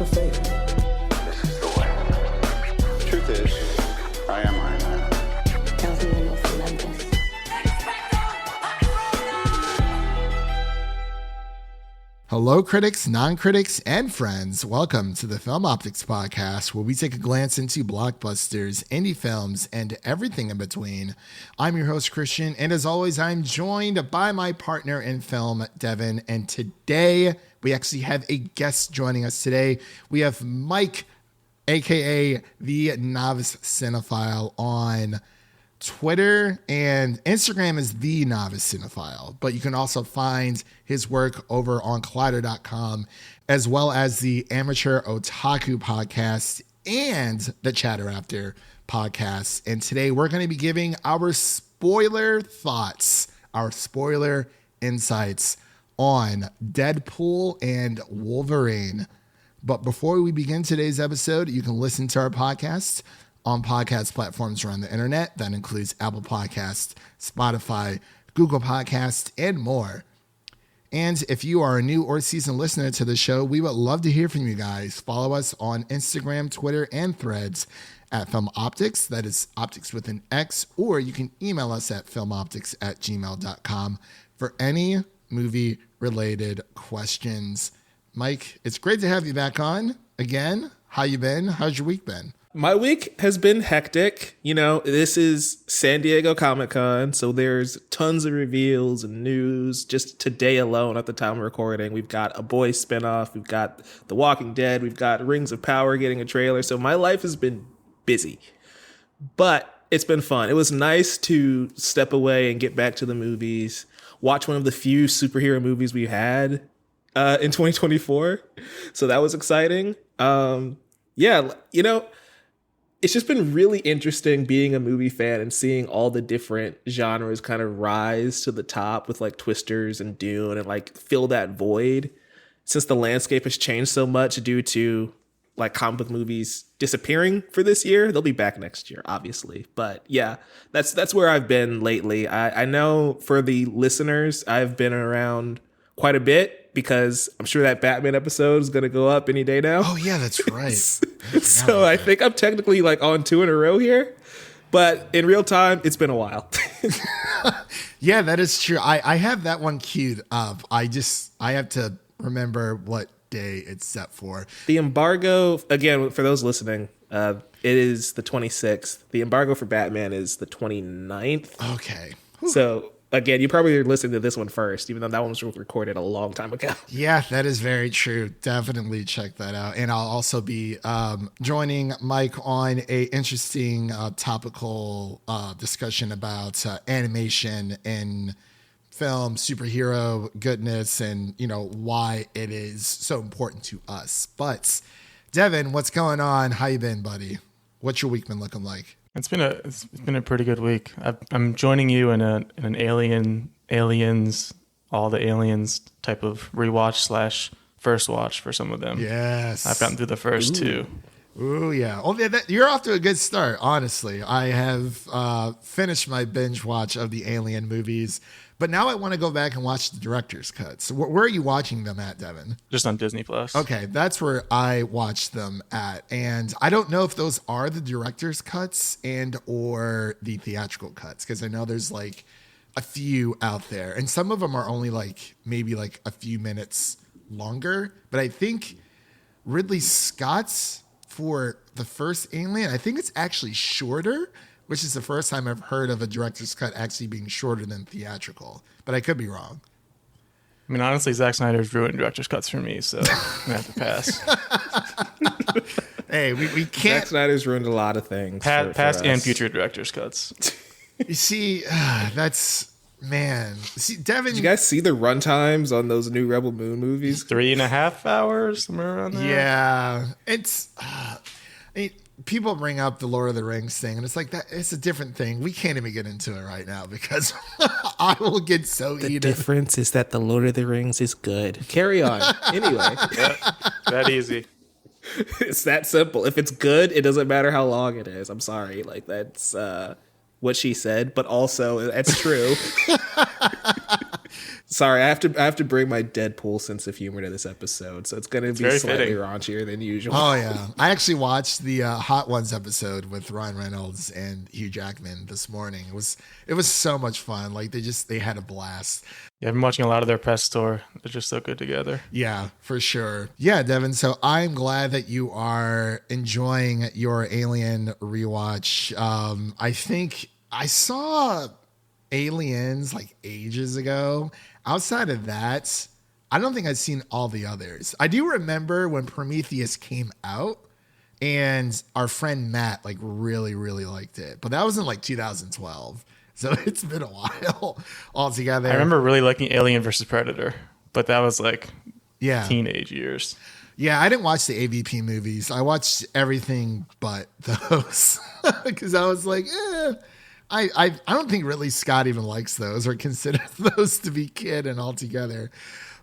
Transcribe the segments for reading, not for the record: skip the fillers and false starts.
of fate. This is the way. Truth is, I am Iron Man. Tells me when you'll love this. Hello, critics, non-critics, and friends. Welcome to the Film Optix podcast, where we take a glance into blockbusters, indie films, and everything in between. I'm your host, Christian, and as always, I'm joined by my partner in film, Devin. And today, we actually have a guest joining us today. We have Mike, aka the Novice Cinephile, on Twitter, and Instagram is the Novice Cinephile, but you can also find his work over on Collider.com, as well as the Amateur Otaku podcast and the Chatter After podcast. And today we're going to be giving our spoiler thoughts, our spoiler insights on Deadpool and Wolverine. But before we begin today's episode, you can listen to our podcast on podcast platforms around the internet. That includes Apple Podcasts, Spotify, Google Podcasts, and more. And if you are a new or seasoned listener to the show, we would love to hear from you guys. Follow us on Instagram, Twitter, and Threads at Film Optix. That is Optix with an X. Or you can email us at filmoptix@gmail.com for any movie-related questions. Mike, it's great to have you back on again. How you been? How's your week been? My week has been hectic. You know, this is San Diego Comic-Con, so there's tons of reveals and news. Just today alone, at the time of recording, we've got a Boys spinoff, we've got The Walking Dead, we've got Rings of Power getting a trailer. So my life has been busy, but it's been fun. It was nice to step away and get back to the movies, watch one of the few superhero movies we had in 2024. So that was exciting. Yeah, you know, it's just been really interesting being a movie fan and seeing all the different genres kind of rise to the top with like Twisters and Dune and like fill that void, since the landscape has changed so much due to like comic book movies disappearing for this year. They'll be back next year, obviously. But yeah, that's where I've been lately. I know for the listeners, I've been around quite a bit, because I'm sure that Batman episode is going to go up any day now. Oh, yeah, that's right. So I think I'm technically like on 2 in a row here, but in real time, it's been a while. Yeah, that is true. I have that one queued up. I have to remember what day it's set for. The embargo, again, for those listening, it is the 26th. The embargo for Batman is the 29th. Okay. So again, you probably are listening to this one first, even though that one was recorded a long time ago. Yeah, that is very true. Definitely check that out. And I'll also be joining Mike on a interesting topical discussion about animation and film, superhero goodness, and, you know, why it is so important to us. But Devin, what's going on? How you been, buddy? What's your week been looking like? It's been a pretty good week. I'm joining you in an aliens, all the aliens type of rewatch / first watch for some of them. Yes, I've gotten through the first two. Ooh, yeah. Oh, you're off to a good start. Honestly, I have finished my binge watch of the Alien movies, but now I want to go back and watch the director's cuts. Where are you watching them at, Devin? Just on Disney Plus. Okay, that's where I watched them at, and I don't know if those are the director's cuts and or the theatrical cuts, because I know there's like a few out there, and some of them are only like maybe like a few minutes longer. But I think Ridley Scott's for the first Alien, I think it's actually shorter, which is the first time I've heard of a director's cut actually being shorter than theatrical. But I could be wrong. I mean, honestly, Zack Snyder's ruined director's cuts for me, so I'm going to have to pass. Hey, we can't. Zack Snyder's ruined a lot of things. Past and future director's cuts. You see, that's, man. See, Devin. Did you guys see the runtimes on those new Rebel Moon movies? 3.5 hours, somewhere around there. Yeah. It's, I mean, people bring up the Lord of the Rings thing, and it's like that. It's a different thing. We can't even get into it right now because I will get so The heated. difference is that the Lord of the Rings is good. Carry on. Anyway, That easy. it's that simple. If it's good, it doesn't matter how long it is. I'm sorry. Like, that's what she said, but also that's true. Sorry, I have to bring my Deadpool sense of humor to this episode, so it's going to be very slightly fitting. raunchier than usual. Oh yeah, I actually watched the Hot Ones episode with Ryan Reynolds and Hugh Jackman this morning. It was so much fun. Like they had a blast. Yeah, I've been watching a lot of their press tour. They're just so good together. Yeah, for sure. Yeah, Devin. So I'm glad that you are enjoying your Alien rewatch. I think I saw Aliens like ages ago. Outside of that, I don't think I've seen all the others. I do remember when Prometheus came out and our friend Matt like really, really liked it. But that was in like 2012. So it's been a while altogether. I remember really liking Alien versus Predator, but that was like yeah. teenage years. Yeah, I didn't watch the AVP movies. I watched everything but those because I was like, I don't think Ridley Scott even likes those or considers those to be canon altogether.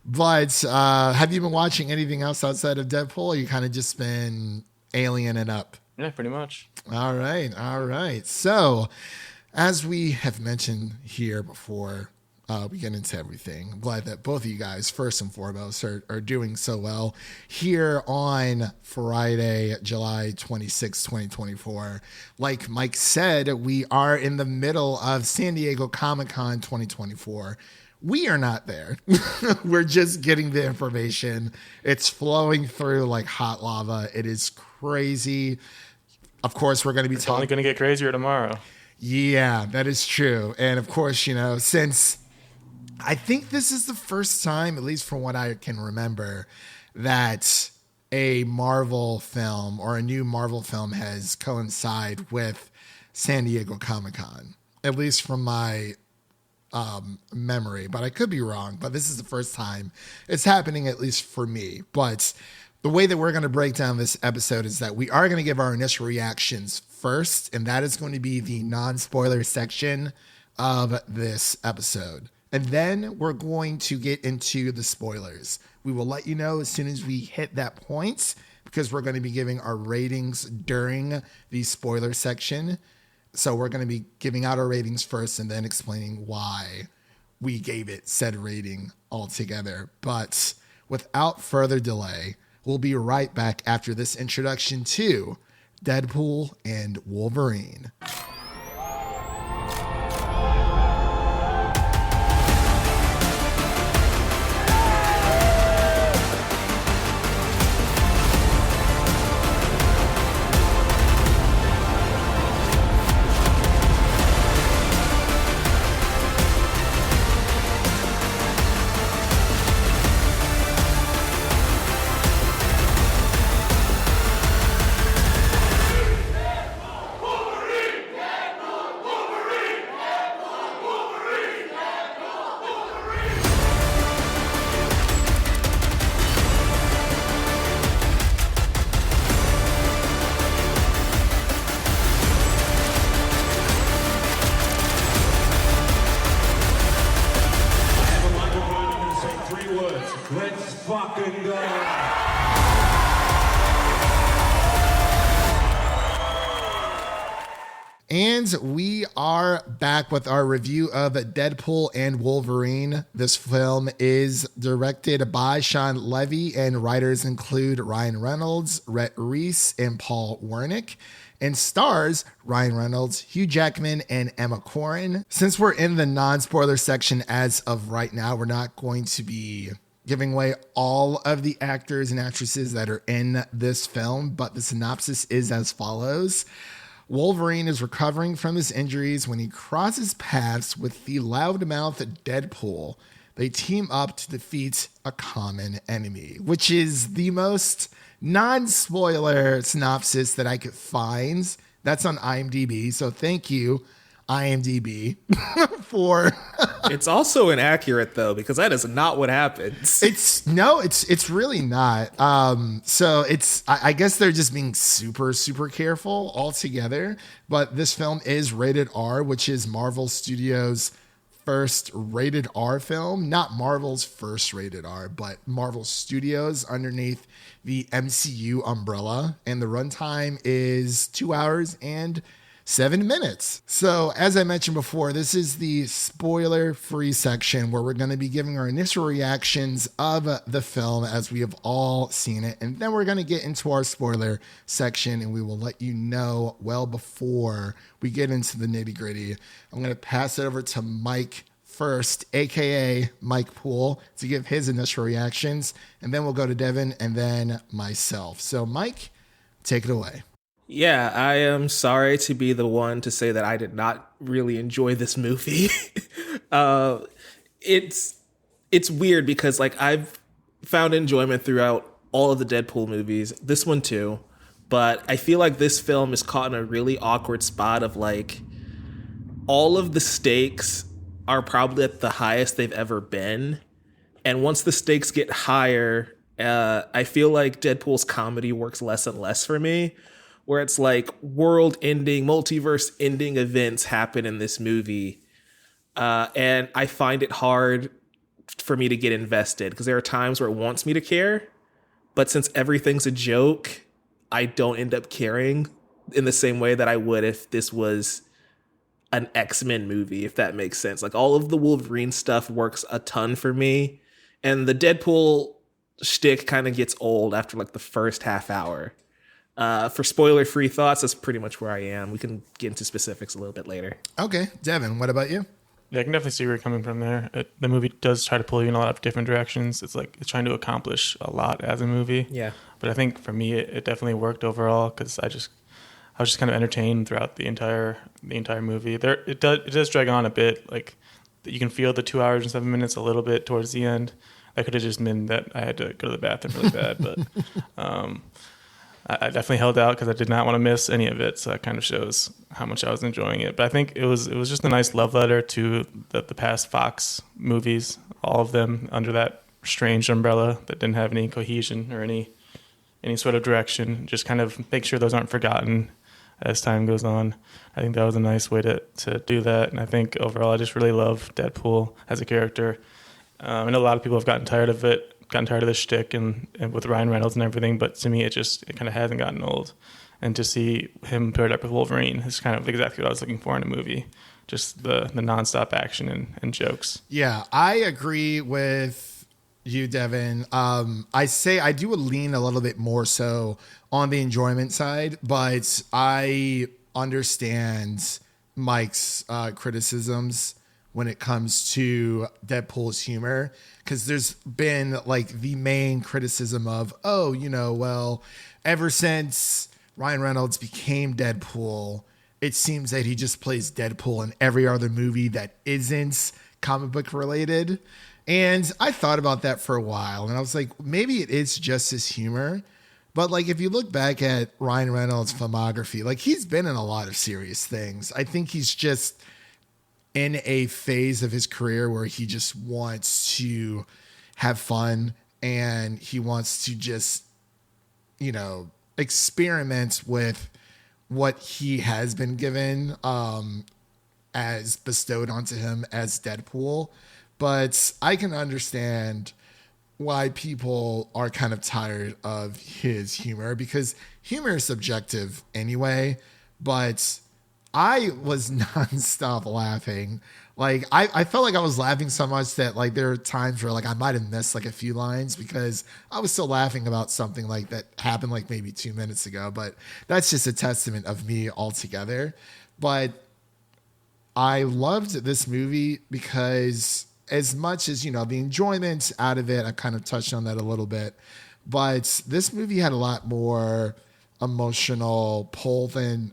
But have you been watching anything else outside of Deadpool? Or you kind of just been Alien and up? Yeah, pretty much. All right. So, as we have mentioned here before, we get into everything. I'm glad that both of you guys, first and foremost, are doing so well here on Friday, July 26, 2024. Like Mike said, we are in the middle of San Diego Comic-Con 2024. We are not there. We're just getting the information. It's flowing through like hot lava. It is crazy. Of course, we're going to be It's only going to get crazier tomorrow. Yeah, that is true. And of course, since I think this is the first time, at least from what I can remember, that a Marvel film or a new Marvel film has coincided with San Diego Comic-Con, at least from my memory. But I could be wrong, but this is the first time it's happening, at least for me. But the way that we're going to break down this episode is that we are going to give our initial reactions first, and that is going to be the non-spoiler section of this episode. And then we're going to get into the spoilers. We will let you know as soon as we hit that point, because we're going to be giving our ratings during the spoiler section. So we're going to be giving out our ratings first and then explaining why we gave it said rating altogether. But without further delay, we'll be right back after this introduction to Deadpool and Wolverine. And we are back with our review of Deadpool and Wolverine. This film is directed by Sean Levy, and writers include Ryan Reynolds, Rhett Reese, and Paul Wernick, and stars Ryan Reynolds, Hugh Jackman, and Emma Corrin. Since we're in the non-spoiler section as of right now, we're not going to be giving away all of the actors and actresses that are in this film, but the synopsis is as follows. Wolverine is recovering from his injuries when he crosses paths with the loudmouth Deadpool. They team up to defeat a common enemy, which is the most non-spoiler synopsis that I could find. That's on IMDb, so thank you, IMDb, for... It's also inaccurate, though, because that is not what happens. It's really not. So I guess they're just being super, super careful altogether. But this film is rated R, which is Marvel Studios' first rated R film. Not Marvel's first rated R, but Marvel Studios underneath the MCU umbrella. And the runtime is 2 hours and 7 minutes. So as I mentioned before, this is the spoiler-free section where we're going to be giving our initial reactions of the film as we have all seen it. And then we're going to get into our spoiler section and we will let you know well before we get into the nitty-gritty. I'm going to pass it over to Mike first, aka Mike Poole, to give his initial reactions. And then we'll go to Devin and then myself. So Mike, take it away. Yeah, I am sorry to be the one to say that I did not really enjoy this movie. It's weird because like I've found enjoyment throughout all of the Deadpool movies, this one too, but I feel like this film is caught in a really awkward spot of like all of the stakes are probably at the highest they've ever been, and once the stakes get higher, I feel like Deadpool's comedy works less and less for me. Where it's like world-ending, multiverse-ending events happen in this movie. And I find it hard for me to get invested because there are times where it wants me to care. But since everything's a joke, I don't end up caring in the same way that I would if this was an X-Men movie, if that makes sense. Like all of the Wolverine stuff works a ton for me. And the Deadpool shtick kind of gets old after like the first half hour. For spoiler-free thoughts, that's pretty much where I am. We can get into specifics a little bit later. Okay, Devin, what about you? Yeah, I can definitely see where you're coming from there. The movie does try to pull you in a lot of different directions. It's like it's trying to accomplish a lot as a movie. Yeah. But I think for me, it definitely worked overall because I was just kind of entertained throughout the entire movie. It does drag on a bit. Like you can feel the 2 hours and 7 minutes a little bit towards the end. That could have just been that I had to go to the bathroom really bad, but. I definitely held out because I did not want to miss any of it, so that kind of shows how much I was enjoying it. But I think it was just a nice love letter to the past Fox movies, all of them under that strange umbrella that didn't have any cohesion or any sort of direction. Just kind of make sure those aren't forgotten as time goes on. I think that was a nice way to do that, and I think overall I just really love Deadpool as a character. I know a lot of people have gotten tired of the shtick and with Ryan Reynolds and everything, but to me it kind of hasn't gotten old. And to see him paired up with Wolverine is kind of exactly what I was looking for in a movie. Just the nonstop action and jokes. Yeah, I agree with you, Devin. I do lean a little bit more so on the enjoyment side, but I understand Mike's criticisms when it comes to Deadpool's humor, because there's been like the main criticism of, ever since Ryan Reynolds became Deadpool, it seems that he just plays Deadpool in every other movie that isn't comic book related. And I thought about that for a while, and I was like, maybe it is just his humor. But like, if you look back at Ryan Reynolds' filmography, like he's been in a lot of serious things. I think he's just in a phase of his career where he just wants to have fun and he wants to just, experiment with what he has been given as bestowed onto him as Deadpool. But I can understand why people are kind of tired of his humor, because humor is subjective anyway. But I was nonstop laughing. Like I felt like I was laughing so much that like there are times where like I might have missed like a few lines because I was still laughing about something like that happened like maybe 2 minutes ago. But that's just a testament of me altogether. But I loved this movie because as much as, the enjoyment out of it, I kind of touched on that a little bit, but this movie had a lot more emotional pull than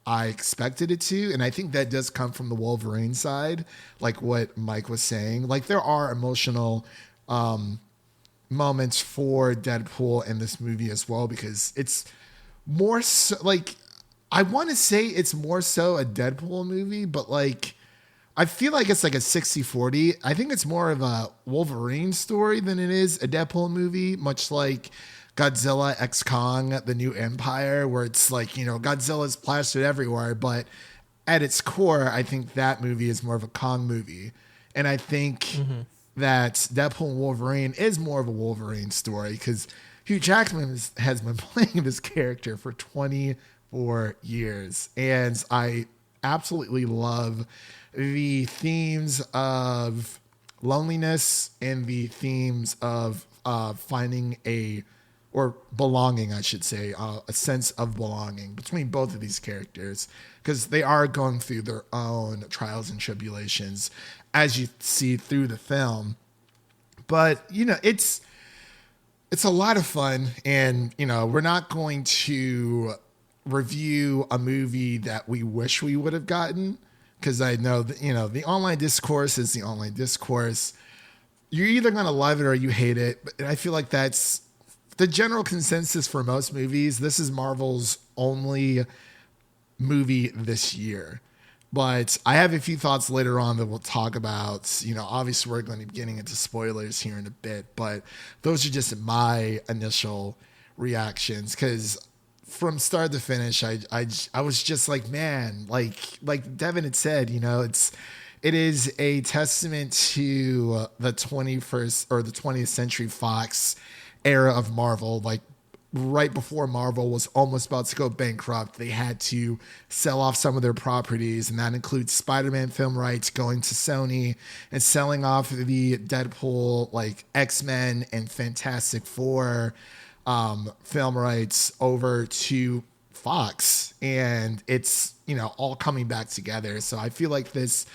I expected it to. And I think that does come from the Wolverine side, like what Mike was saying. Like there are emotional moments for Deadpool in this movie as well, because it's more so, like, I want to say it's more so a Deadpool movie, but like, I feel like it's like a 60-40. I think it's more of a Wolverine story than it is a Deadpool movie, much like Godzilla x Kong, The New Empire, where it's like, Godzilla's plastered everywhere. But at its core, I think that movie is more of a Kong movie. And I think that Deadpool and Wolverine is more of a Wolverine story because Hugh Jackman has been playing this character for 20 for years. And I absolutely love the themes of loneliness and the themes of finding or belonging, I should say, a sense of belonging between both of these characters, because they are going through their own trials and tribulations as you see through the film. But, it's a lot of fun, and, we're not going to review a movie that we wish we would have gotten, because I know that, the online discourse is the online discourse. You're either going to love it or you hate it, but I feel like that's the general consensus for most movies. This is Marvel's only movie this year. But I have a few thoughts later on that we'll talk about. Obviously we're going to be getting into spoilers here in a bit, but those are just my initial reactions, because from start to finish, I was just like, man, like Devin had said, it is a testament to the 21st or the 20th Century Fox era of Marvel. Like, right before Marvel was almost about to go bankrupt, they had to sell off some of their properties, and that includes Spider-Man film rights going to Sony and selling off the Deadpool, like X-Men and Fantastic Four film rights over to Fox. And it's, all coming back together. So I feel like this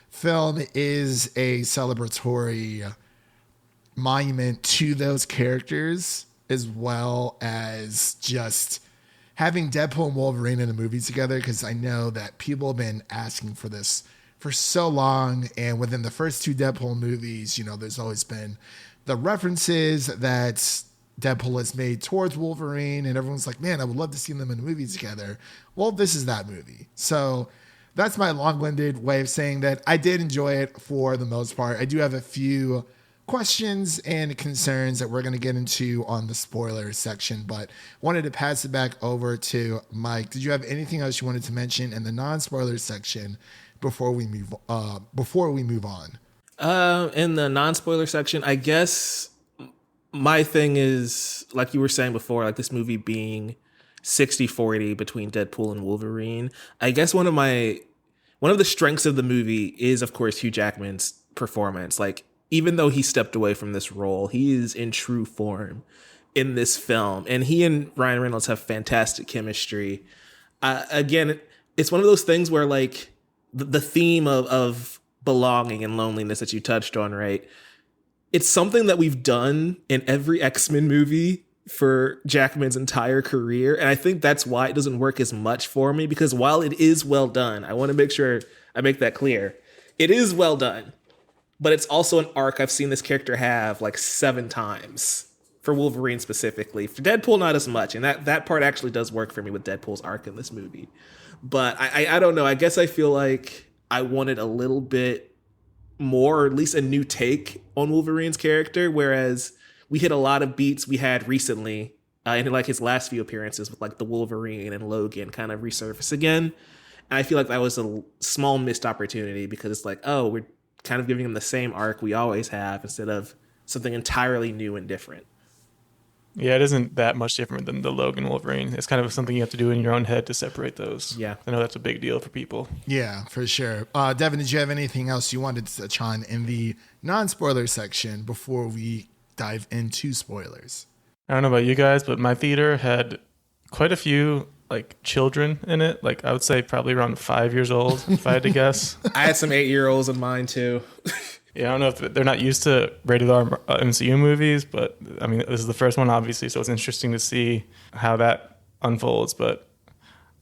film is a celebratory monument to those characters, as well as just having Deadpool and Wolverine in a movie together, because I know that people have been asking for this for so long. And within the first two Deadpool movies, there's always been the references that Deadpool has made towards Wolverine, and everyone's like, man, I would love to see them in a movie together. Well, this is that movie. So that's my long-winded way of saying that I did enjoy it for the most part. I do have a few questions and concerns that we're going to get into on the spoiler section, but wanted to pass it back over to Mike. Did you have anything else you wanted to mention in the non-spoiler section before we move on? In the non-spoiler section, I guess my thing is, like you were saying before, like this movie being 60-40 between Deadpool and Wolverine. I guess one of the strengths of the movie is, of course, Hugh Jackman's performance. Like, even though he stepped away from this role, he is in true form in this film. And he and Ryan Reynolds have fantastic chemistry. Again, it's one of those things where, like, the theme of belonging and loneliness that you touched on, right? It's something that we've done in every X-Men movie for Jackman's entire career. And I think that's why it doesn't work as much for me, because while it is well done, I want to make sure I make that clear. It is well done, but it's also an arc I've seen this character have like 7 times, for Wolverine specifically. For Deadpool, not as much. And that part actually does work for me with Deadpool's arc in this movie. But I don't know. I guess I feel like I wanted a little bit more, or at least a new take on Wolverine's character, whereas we hit a lot of beats we had recently in like his last few appearances with like the Wolverine and Logan kind of resurface again. And I feel like that was a small missed opportunity, because it's like, oh, we're kind of giving him the same arc we always have instead of something entirely new and different. Yeah, it isn't that much different than the Logan Wolverine. It's kind of something you have to do in your own head to separate those. Yeah. I know that's a big deal for people. Yeah, for sure. Devin, did you have anything else you wanted to touch on in the non-spoiler section before we dive into spoilers? I don't know about you guys, but my theater had quite a few like children in it. Like, I would say probably around 5 years old, if I had to guess. I had some 8-year-olds in mine too. Yeah, I don't know if they're not used to rated R MCU movies, but I mean, this is the first one, obviously, so it's interesting to see how that unfolds. But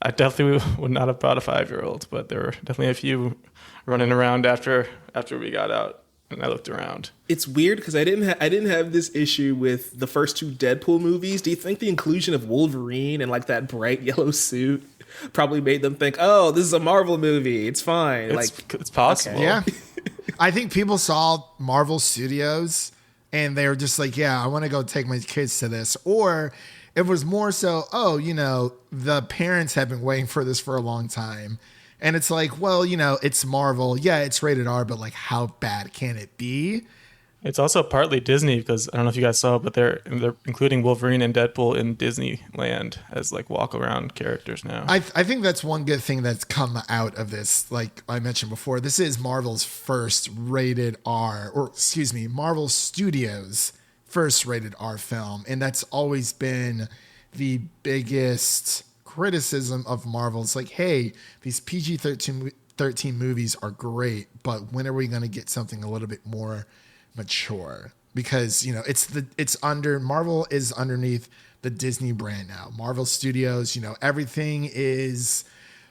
I definitely would not have brought a 5-year-old, but there were definitely a few running around after we got out, and I looked around. It's weird because I didn't have this issue with the first 2 Deadpool movies. Do you think the inclusion of Wolverine and like that bright yellow suit probably made them think, oh, this is a Marvel movie, it's fine? It's possible. Okay. Yeah. I think people saw Marvel Studios and they were just like, yeah, I want to go take my kids to this. Or it was more so, oh, the parents have been waiting for this for a long time. And it's like, well, it's Marvel. Yeah, it's rated R, but like, how bad can it be? It's also partly Disney because I don't know if you guys saw, but they're including Wolverine and Deadpool in Disneyland as like walk around characters now. I think that's one good thing that's come out of this. Like I mentioned before, this is Marvel's first rated R, or excuse me, Marvel Studios' first rated R film. And that's always been the biggest criticism of Marvel. It's like, hey, these PG-13 movies are great, but when are we going to get something a little bit more mature? Because, you know, Marvel is underneath the Disney brand now. Marvel Studios, you know, everything is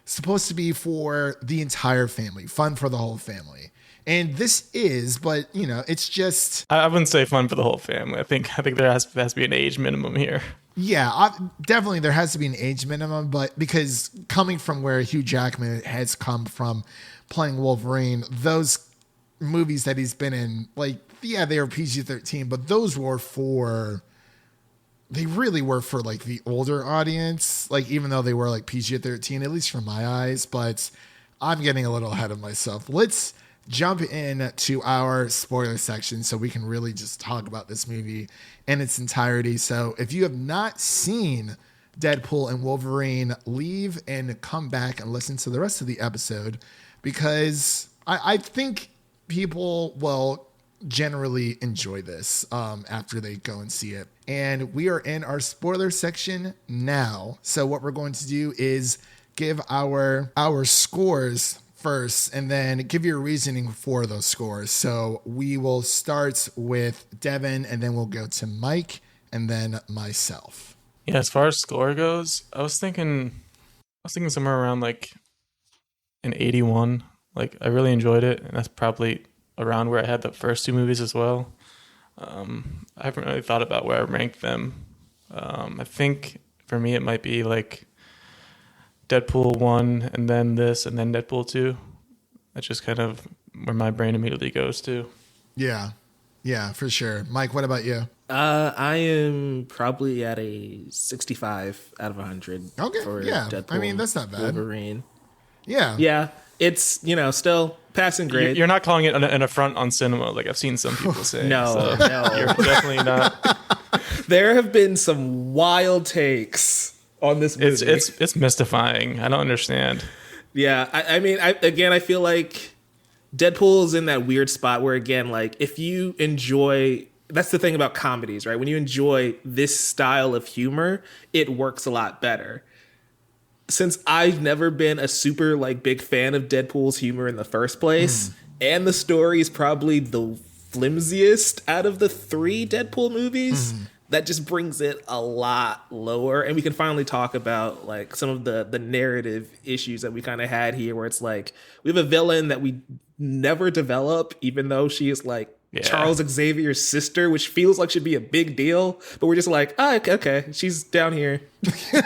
supposed to be for the entire family, fun for the whole family. And this is, but you know, it's just. I wouldn't say fun for the whole family. I think there has to be an age minimum here. Yeah, definitely there has to be an age minimum, but because coming from where Hugh Jackman has come from playing Wolverine, those movies that he's been in, like, yeah, they were PG-13, but those were they really were for like the older audience, like even though they were like PG-13, at least from my eyes, but I'm getting a little ahead of myself. Let's jump in to our spoiler section so we can really just talk about this movie in its entirety. So if you have not seen Deadpool and Wolverine, leave and come back and listen to the rest of the episode, because I think people will generally enjoy this after they go and see it. And we are in our spoiler section now. So what we're going to do is give our scores first and then give your reasoning for those scores. So we will start with Devin and then we'll go to Mike and then myself. Yeah, as far as score goes, I was thinking somewhere around like an 81. Like I really enjoyed it, and that's probably around where I had the first two movies as well. I haven't really thought about where I ranked them. I think for me it might be like Deadpool 1 and then this and then Deadpool 2. That's just kind of where my brain immediately goes to. Yeah, for sure. Mike, what about you? I am probably at a 65 out of 100. Okay, for yeah. Deadpool, I mean, that's not bad. Wolverine. Yeah. It's, still passing grade. You're not calling it an affront on cinema like I've seen some people say. No. You're definitely not. There have been some wild takes on this movie. It's mystifying. I don't understand. Yeah, I feel like Deadpool's in that weird spot where, again, like, if you enjoy... That's the thing about comedies, right? When you enjoy this style of humor, it works a lot better. Since I've never been a super like big fan of Deadpool's humor in the first place, and the story is probably the flimsiest out of the 3 Deadpool movies, that just brings it a lot lower. And we can finally talk about like some of the narrative issues that we kind of had here, where it's like we have a villain that we never develop, even though she is like Charles Xavier's sister, which feels like should be a big deal, but we're just like, oh, okay, she's down here. You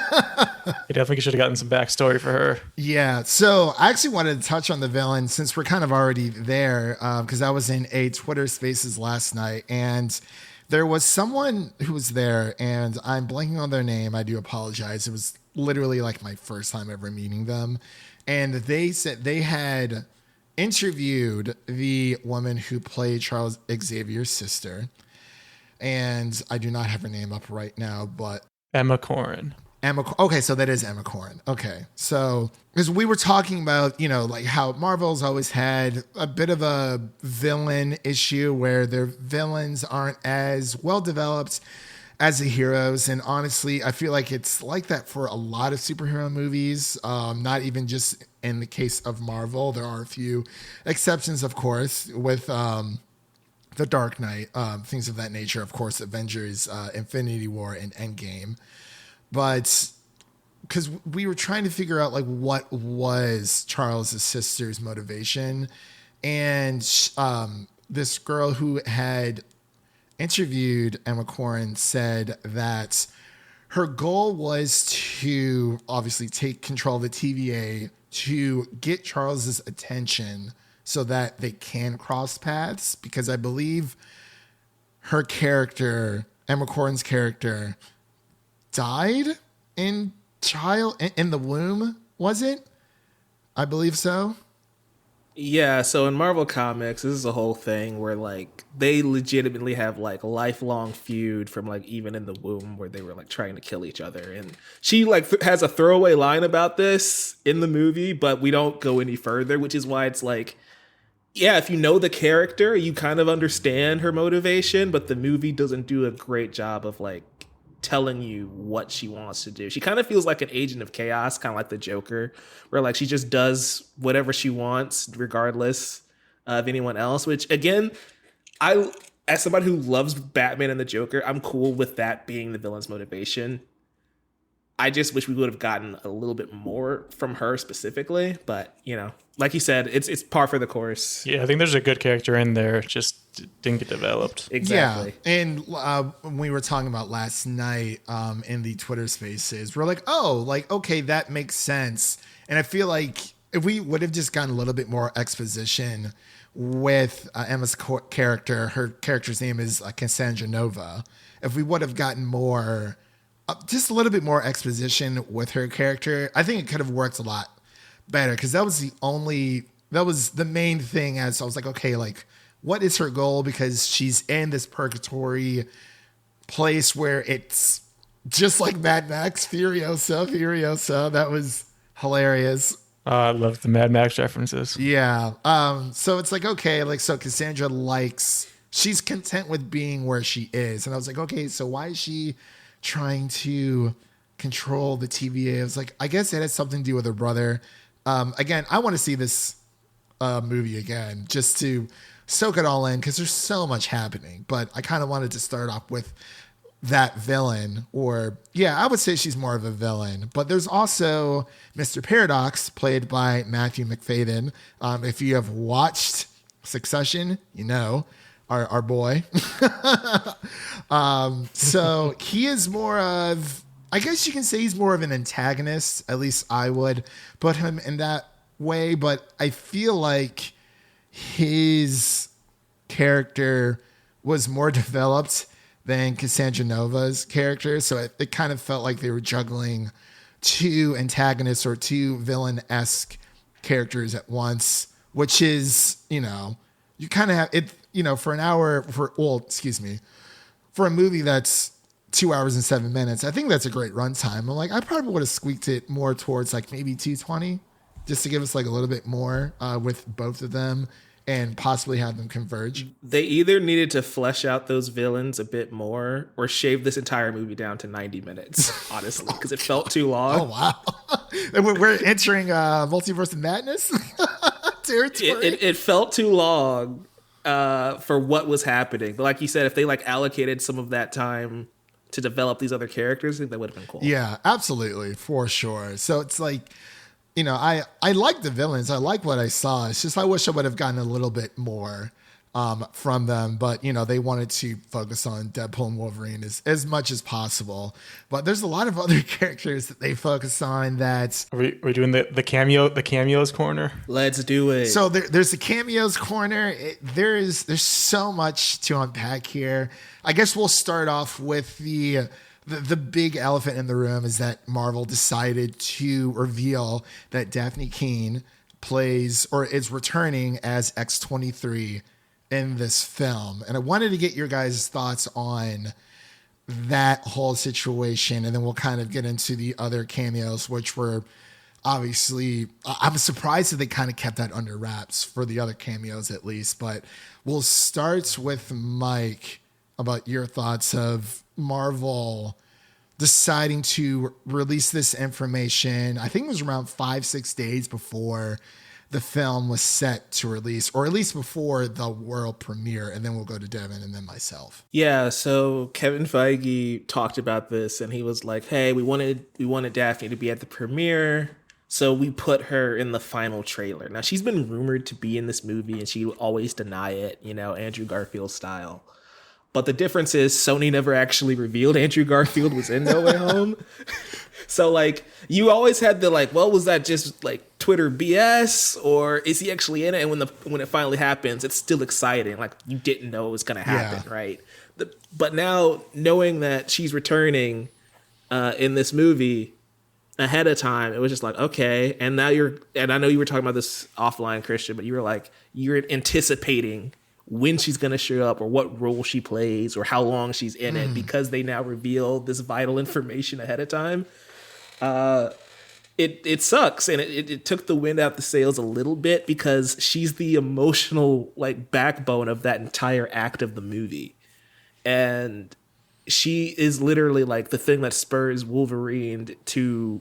definitely should have gotten some backstory for her. Yeah, so I actually wanted to touch on the villain since we're kind of already there, because I was in a Twitter Spaces last night, and there was someone who was there, and I'm blanking on their name. I do apologize. It was literally like my first time ever meeting them, and they said they had interviewed the woman who played Charles Xavier's sister, and I do not have her name up right now, but Emma Corrin. Okay, so that is Emma Corrin. Okay, so because we were talking about, like how Marvel's always had a bit of a villain issue where their villains aren't as well developed as the heroes, and honestly, I feel like it's like that for a lot of superhero movies. Not even just in the case of Marvel. There are a few exceptions, of course, with The Dark Knight, things of that nature. Of course, Avengers, Infinity War, and Endgame. But because we were trying to figure out like what was Charles's sister's motivation, and this girl who had interviewed Emma Corrin said that her goal was to obviously take control of the TVA to get Charles's attention so that they can cross paths, because I believe her character, Emma Corrin's character, died in the womb, was it? I believe so. Yeah, so in Marvel Comics, this is a whole thing where like they legitimately have like a lifelong feud from like even in the womb where they were like trying to kill each other. And she like has a throwaway line about this in the movie, but we don't go any further, which is why it's like, yeah, if you know the character, you kind of understand her motivation, but the movie doesn't do a great job of like telling you what she wants to do. She kind of feels like an agent of chaos, kind of like the Joker, where like she just does whatever she wants regardless of anyone else, which again, I as somebody who loves Batman and the Joker, I'm cool with that being the villain's motivation. I just wish we would have gotten a little bit more from her specifically, but you know, like you said, it's par for the course. Yeah, I think there's a good character in there, just didn't get developed. Exactly. Yeah, and when we were talking about last night in the Twitter Spaces, we're like, oh, like okay, that makes sense. And I feel like if we would have just gotten a little bit more exposition with Emma's character, her character's name is Cassandra Nova. If we would have gotten more, just a little bit more exposition with her character, I think it could have worked a lot better because that was the main thing. As I was like, okay, like what is her goal? Because she's in this purgatory place where it's just like Mad Max Furiosa. That was hilarious. I love the Mad Max references. Yeah. So it's like, okay, like, so Cassandra she's content with being where she is. And I was like, okay, so why is she trying to control the TVA? I was like, I guess it has something to do with her brother. Again, I want to see this movie again just to soak it all in because there's so much happening. But I kind of wanted to start off with that villain, or yeah, I would say she's more of a villain. But there's also Mr. Paradox, played by Matthew McFadden. If you have watched Succession, you know our boy. So he is more of, I guess you can say he's more of an antagonist. At least I would put him in that way. But I feel like his character was more developed than Cassandra Nova's character. So it kind of felt like they were juggling two antagonists or two villain-esque characters at once, which is, you know, you kind of have it, you know, for a movie that's 2 hours and 7 minutes, I think that's a great runtime. I'm like, I probably would have squeaked it more towards like maybe 220 just to give us like a little bit more with both of them and possibly have them converge. They either needed to flesh out those villains a bit more or shave this entire movie down to 90 minutes, honestly, because it felt too long. Oh, wow. We're entering multiverse of madness territory. It felt too long for what was happening. But like you said, if they like allocated some of that time to develop these other characters, I think that would have been cool. Yeah, absolutely, for sure. So it's like, you know, I like the villains. I like what I saw. It's just I wish I would have gotten a little bit more from them. But, you know, they wanted to focus on Deadpool and Wolverine as much as possible. But there's a lot of other characters that they focus on that... Are we doing the cameos corner? Let's do it. So there's the cameos corner. There's so much to unpack here. I guess we'll start off with the big elephant in the room is that Marvel decided to reveal that Daphne Keane plays or is returning as X-23 in this film. And I wanted to get your guys' thoughts on that whole situation. And then we'll kind of get into the other cameos, which were obviously, I'm surprised that they kind of kept that under wraps for the other cameos at least. But we'll start with Mike about your thoughts of Marvel deciding to release this information. I think it was around 5-6 days before the film was set to release, or at least before the world premiere. And then we'll go to Devin and then myself. Yeah, so Kevin Feige talked about this and he was like, hey, we wanted Daphne to be at the premiere, so we put her in the final trailer. Now, she's been rumored to be in this movie and she would always deny it, you know, Andrew Garfield style. But the difference is Sony never actually revealed Andrew Garfield was in No Way Home. So, like, you always had the, like, well, was that just, like, Twitter BS? Or is he actually in it? And when it finally happens, it's still exciting. Like, you didn't know it was going to happen, right? But now, knowing that she's returning in this movie, ahead of time, it was just like, okay. And and I know you were talking about this offline, Christian, but you were like, you're anticipating when she's going to show up or what role she plays or how long she's in it, because they now reveal this vital information ahead of time. It sucks, and it took the wind out the sails a little bit, because she's the emotional like backbone of that entire act of the movie. And she is literally like the thing that spurs Wolverine to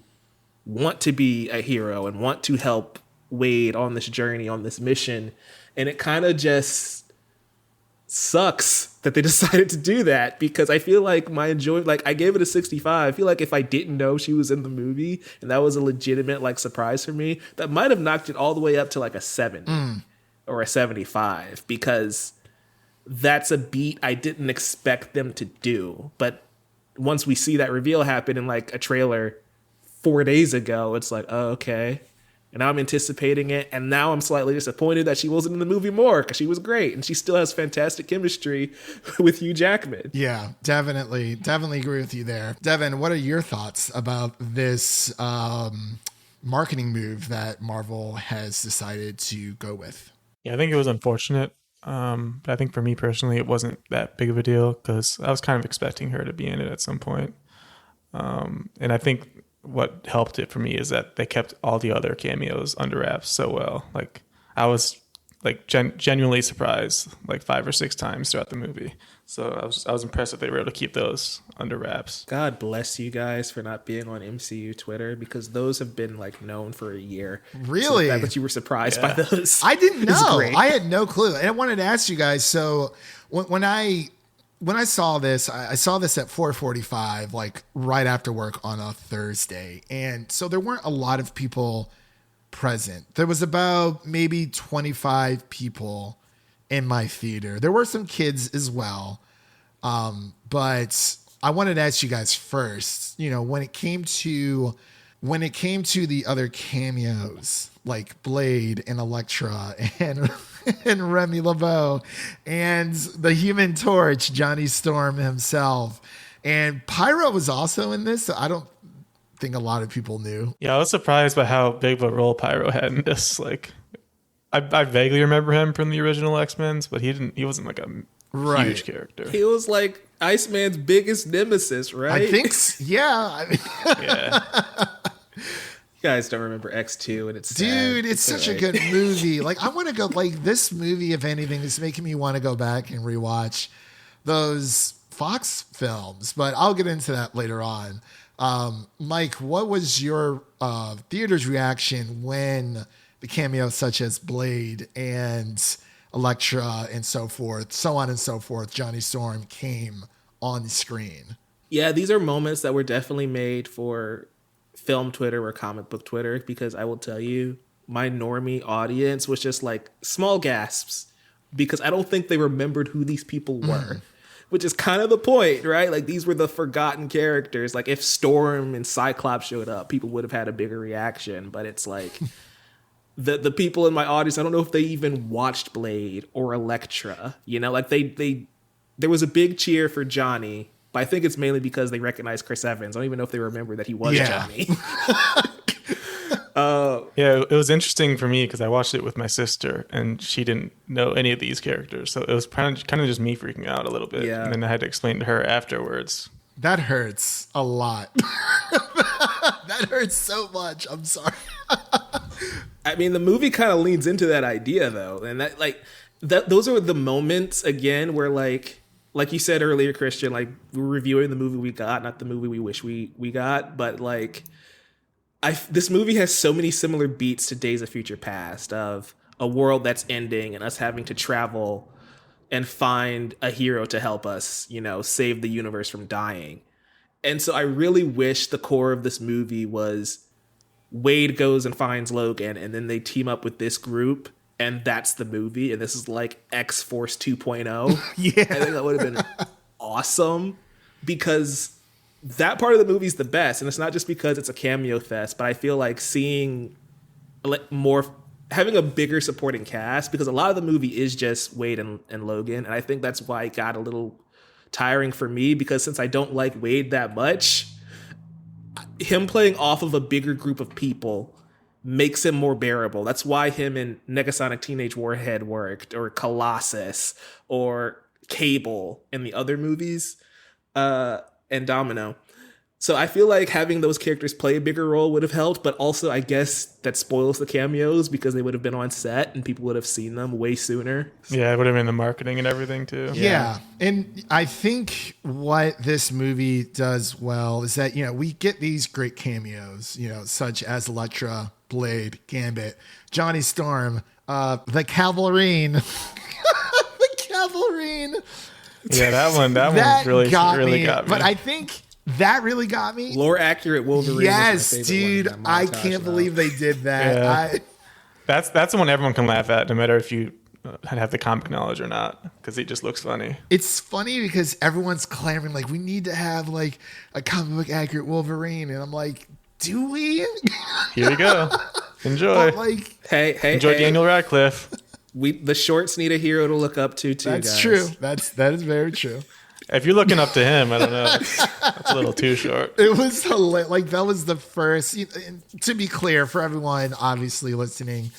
want to be a hero and want to help Wade on this journey, on this mission. And it kind of just sucks that they decided to do that, because I feel like I gave it a 65. I feel like if I didn't know she was in the movie and that was a legitimate like surprise for me, that might have knocked it all the way up to like a 70 or a 75, because that's a beat I didn't expect them to do. But once we see that reveal happen in like a trailer 4 days ago, it's like, oh, okay. And now I'm anticipating it. And now I'm slightly disappointed that she wasn't in the movie more, because she was great. And she still has fantastic chemistry with Hugh Jackman. Yeah, definitely agree with you there. Devin, what are your thoughts about this marketing move that Marvel has decided to go with? Yeah, I think it was unfortunate. But I think for me personally, it wasn't that big of a deal, because I was kind of expecting her to be in it at some point. And I think what helped it for me is that they kept all the other cameos under wraps so well. Like, I was like genuinely surprised like 5 or 6 times throughout the movie. So I was impressed that they were able to keep those under wraps. God bless you guys for not being on MCU Twitter, because those have been like known for a year. Really? So the fact that you were surprised by those, I didn't know. great. I had no clue. And I wanted to ask you guys. So when I saw this, I saw this at 4:45, like right after work on a Thursday. And so there weren't a lot of people present. There was about maybe 25 people in my theater. There were some kids as well. But I wanted to ask you guys first, when it came to the other cameos like Blade and Elektra and Remy LeBeau and the Human Torch, Johnny Storm himself, and Pyro was also in this. I don't think a lot of people knew. Yeah, I was surprised by how big of a role Pyro had in this. Like, I vaguely remember him from the original X-Men's, but he wasn't like a huge character. He was like Iceman's biggest nemesis, right? I think, yeah. Yeah. You guys don't remember X2, and it's dude, sad. it's such a good movie. Like, I want to go, like, this movie, if anything, is making me want to go back and rewatch those Fox films, but I'll get into that later on. Mike, what was your theater's reaction when the cameos such as Blade and Elektra and so forth, so on and so forth, Johnny Storm, came on the screen? Yeah, these are moments that were definitely made for film Twitter or comic book Twitter, because I will tell you, my normie audience was just like small gasps, because I don't think they remembered who these people were, which is kind of the point, right? Like, these were the forgotten characters. Like, if Storm and Cyclops showed up, people would have had a bigger reaction, but it's like the people in my audience, I don't know if they even watched Blade or Elektra, like there was a big cheer for Johnny, but I think it's mainly because they recognized Chris Evans. I don't even know if they remember that he was Johnny. Yeah, it was interesting for me because I watched it with my sister and she didn't know any of these characters. So it was kind of just me freaking out a little bit. Yeah. And then I had to explain to her afterwards. That hurts a lot. That hurts so much. I'm sorry. I mean, the movie kind of leans into that idea, though. And those are the moments, again, where like you said earlier, Christian, like, we're reviewing the movie we got, not the movie we wish we got. But like, this movie has so many similar beats to Days of Future Past, of a world that's ending and us having to travel and find a hero to help us, save the universe from dying. And so I really wish the core of this movie was Wade goes and finds Logan, and then they team up with this group, and that's the movie. And this is like X-Force 2.0. Yeah. I think that would have been awesome, because that part of the movie is the best. And it's not just because it's a cameo fest, but I feel like seeing having a bigger supporting cast, because a lot of the movie is just Wade and Logan. And I think that's why it got a little tiring for me, because since I don't like Wade that much, him playing off of a bigger group of people makes him more bearable. That's why him and Negasonic Teenage Warhead worked, or Colossus, or Cable in the other movies, and Domino. So I feel like having those characters play a bigger role would have helped, but also I guess that spoils the cameos because they would have been on set and people would have seen them way sooner. Yeah, it would have been the marketing and everything too. Yeah. And I think what this movie does well is that, we get these great cameos, such as Elektra, Blade, Gambit, Johnny Storm, the Cavalrine. The Cavalrine. Yeah, that one really got me. But I think that really got me. Lore accurate Wolverine. Yes, dude. I can't believe they did that. Yeah. That's the one everyone can laugh at, no matter if you have the comic knowledge or not, because he just looks funny. It's funny because everyone's clamoring, like, we need to have, like, a comic book accurate Wolverine. And I'm like, do we? Here you go. Enjoy. But, like, Enjoy Daniel Radcliffe. The shorts need a hero to look up to, too, that's guys. True. That is very true. If you're looking up to him, I don't know. That's a little too short. It was hilarious. Like, that was the first. To be clear, for everyone obviously listening,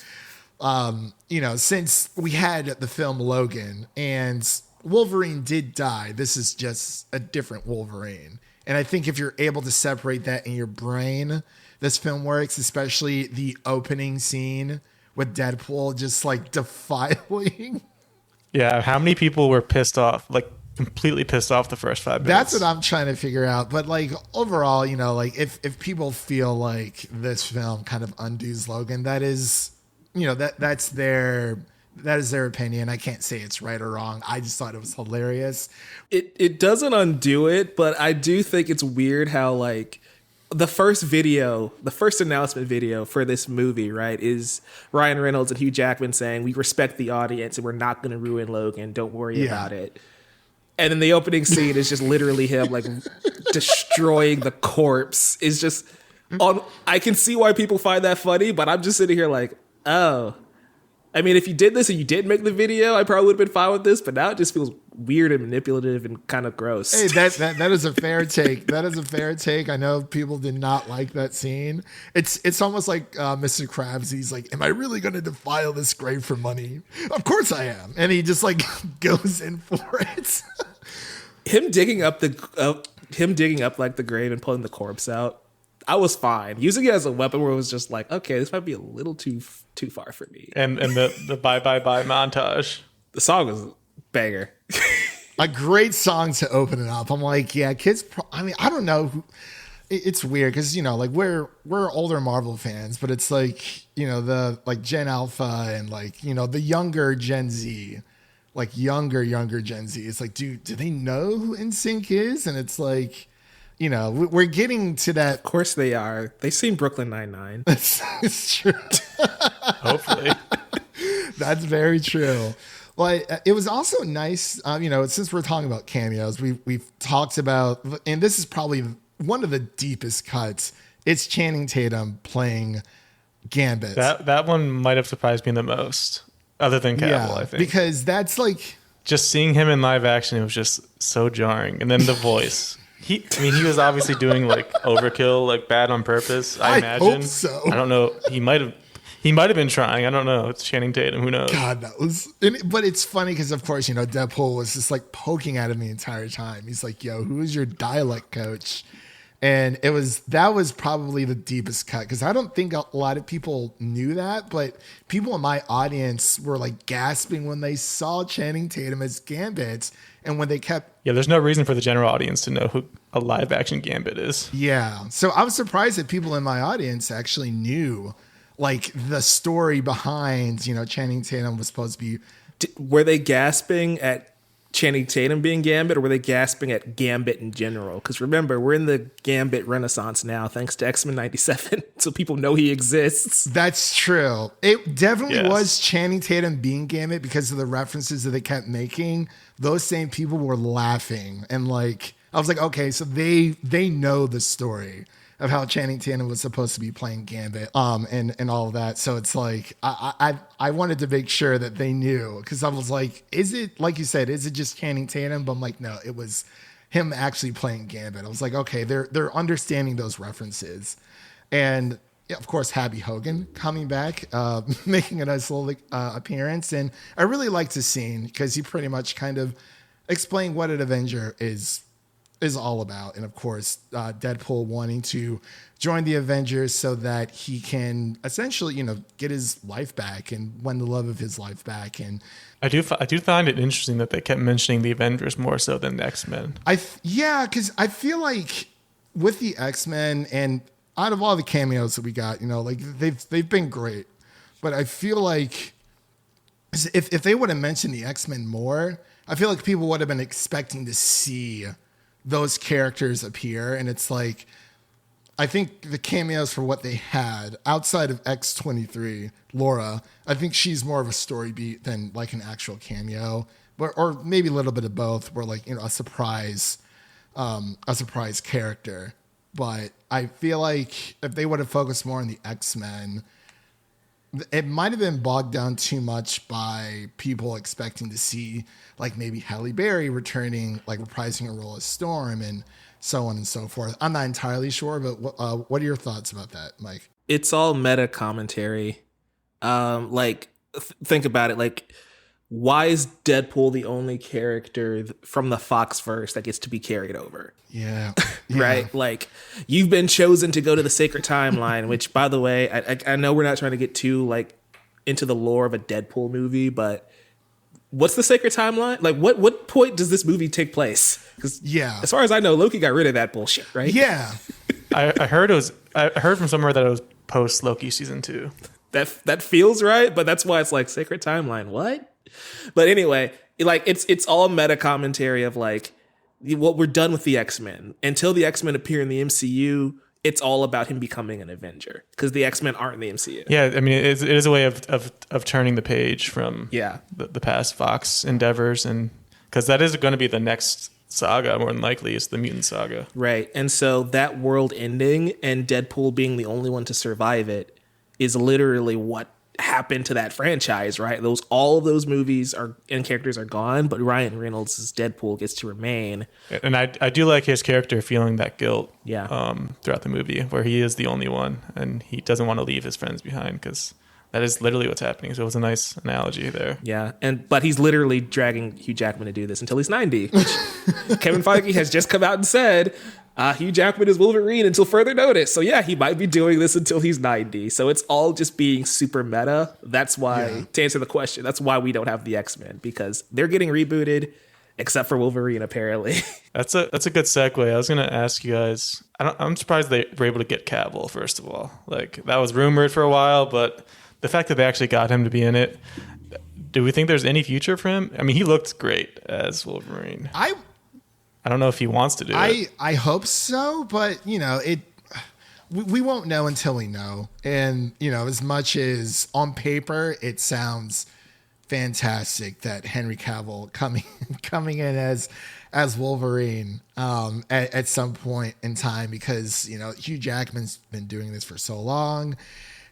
since we had the film Logan and Wolverine did die, this is just a different Wolverine. And I think if you're able to separate that in your brain, this film works, especially the opening scene with Deadpool just like defiling. Yeah, how many people were pissed off, like completely pissed off the first 5 minutes? That's what I'm trying to figure out. But like overall, like if people feel like this film kind of undoes Logan, that is, that is their opinion. I can't say it's right or wrong. I just thought it was hilarious. It doesn't undo it, but I do think it's weird how like the first announcement video for this movie, right, is Ryan Reynolds and Hugh Jackman saying, "We respect the audience and we're not going to ruin Logan. Don't worry about it." And then the opening scene is just literally him like destroying the corpse. Is just on. I can see why people find that funny, but I'm just sitting here like, oh. I mean, if you did this and you did make the video, I probably would have been fine with this. But now it just feels weird and manipulative and kind of gross. Hey, that is a fair take. That is a fair take. I know people did not like that scene. It's almost like Mr. Krabs. He's like, "Am I really going to defile this grave for money? Of course I am." And he just like goes in for it. Him digging up like the grave and pulling the corpse out, I was fine. Using it as a weapon where it was just like, okay, this might be a little too far for me. And the bye montage. The song was banger. A great song to open it up. I'm like, yeah, kids. I don't know. It's weird because like we're older Marvel fans, but it's like the like Gen Alpha and like the younger Gen Z, like younger Gen Z. It's like, do they know who NSYNC is? And it's like, we're getting to that. Of course they are. They've seen Brooklyn Nine-Nine. It's true. Hopefully. That's very true. But it was also nice, since we're talking about cameos, we've talked about, and this is probably one of the deepest cuts. It's Channing Tatum playing Gambit. That one might have surprised me the most, other than Cavill, I think. Because that's like... Just seeing him in live action, it was just so jarring. And then the voice... He was obviously doing like overkill, like bad on purpose. I imagine. Hope so. I don't know. He might have been trying. I don't know. It's Channing Tatum. Who knows? God, that was. But it's funny because, of course, Deadpool was just like poking at him the entire time. He's like, "Yo, who is your dialect coach?" And that was probably the deepest cut because I don't think a lot of people knew that, but people in my audience were like gasping when they saw Channing Tatum as Gambit. And when they kept... Yeah, there's no reason for the general audience to know who a live action Gambit is. Yeah. So I was surprised that people in my audience actually knew like the story behind, Channing Tatum was supposed to be... Were they gasping at Channing Tatum being Gambit, or were they gasping at Gambit in general? Because remember, we're in the Gambit renaissance now, thanks to X-Men 97, so people know he exists. That's true. It definitely was Channing Tatum being Gambit because of the references that they kept making. Those same people were laughing, and like I was like, okay, so they know the story of how Channing Tatum was supposed to be playing Gambit, and all of that. So it's like I wanted to make sure that they knew because I was like, is it like you said, is it just Channing Tatum? But I'm like, no, it was him actually playing Gambit. I was like, okay, they're understanding those references. And yeah, of course, Happy Hogan coming back, making a nice little appearance. And I really liked the scene because he pretty much kind of explained what an Avenger is all about. And of course, Deadpool wanting to join the Avengers so that he can essentially, get his life back and win the love of his life back. And I do find it interesting that they kept mentioning the Avengers more so than the X-Men. Because I feel like with the X-Men and out of all the cameos that we got, they've been great. But I feel like if they would have mentioned the X-Men more, I feel like people would have been expecting to see those characters appear. And it's like, I think the cameos for what they had outside of X-23, Laura, I think she's more of a story beat than like an actual cameo, or maybe a little bit of both, where like, a surprise character. But I feel like if they would have focused more on the X-Men, it might have been bogged down too much by people expecting to see like maybe Halle Berry returning, like reprising a role as Storm and so on and so forth. I'm not entirely sure, but what are your thoughts about that, Mike? It's all meta commentary. Think about it. Like, why is Deadpool the only character from the Foxverse that gets to be carried over? Yeah. Right? Like, you've been chosen to go to the sacred timeline, which, by the way, I know we're not trying to get too, like, into the lore of a Deadpool movie, but what's the sacred timeline? Like, what point does this movie take place? Because as far as I know, Loki got rid of that bullshit, right? Yeah. I heard from somewhere that it was post Loki season 2. That feels right, but that's why it's like sacred timeline. What? But anyway, like it's all meta commentary of like what we're done with the X-Men. Until the X-Men appear in the MCU, it's all about him becoming an Avenger because the X-Men aren't in the MCU. Yeah, I mean, it is a way of turning the page from the past Fox endeavors, and because that is going to be the next saga, more than likely, is the mutant saga. Right, and so that world ending and Deadpool being the only one to survive it is literally what happened to that franchise, right? All of those movies and characters are gone, but Ryan Reynolds' Deadpool gets to remain. And I do like his character feeling that guilt throughout the movie, where he is the only one and he doesn't want to leave his friends behind, because that is literally what's happening. So it was a nice analogy there. Yeah, but he's literally dragging Hugh Jackman to do this until he's 90, which Kevin Feige has just come out and said Hugh Jackman is Wolverine until further notice. So yeah, he might be doing this until he's 90. So it's all just being super meta. That's why, to answer the question, that's why we don't have the X-Men, because they're getting rebooted, except for Wolverine, apparently. That's a good segue. I was going to ask you guys, I'm surprised they were able to get Cavill, first of all. Like, that was rumored for a while, but the fact that they actually got him to be in it, do we think there's any future for him? I mean, he looked great as Wolverine. I don't know if he wants to do it. I hope so, but we won't know until we know. And as much as on paper it sounds fantastic that Henry Cavill coming in as Wolverine at some point in time, because Hugh Jackman's been doing this for so long,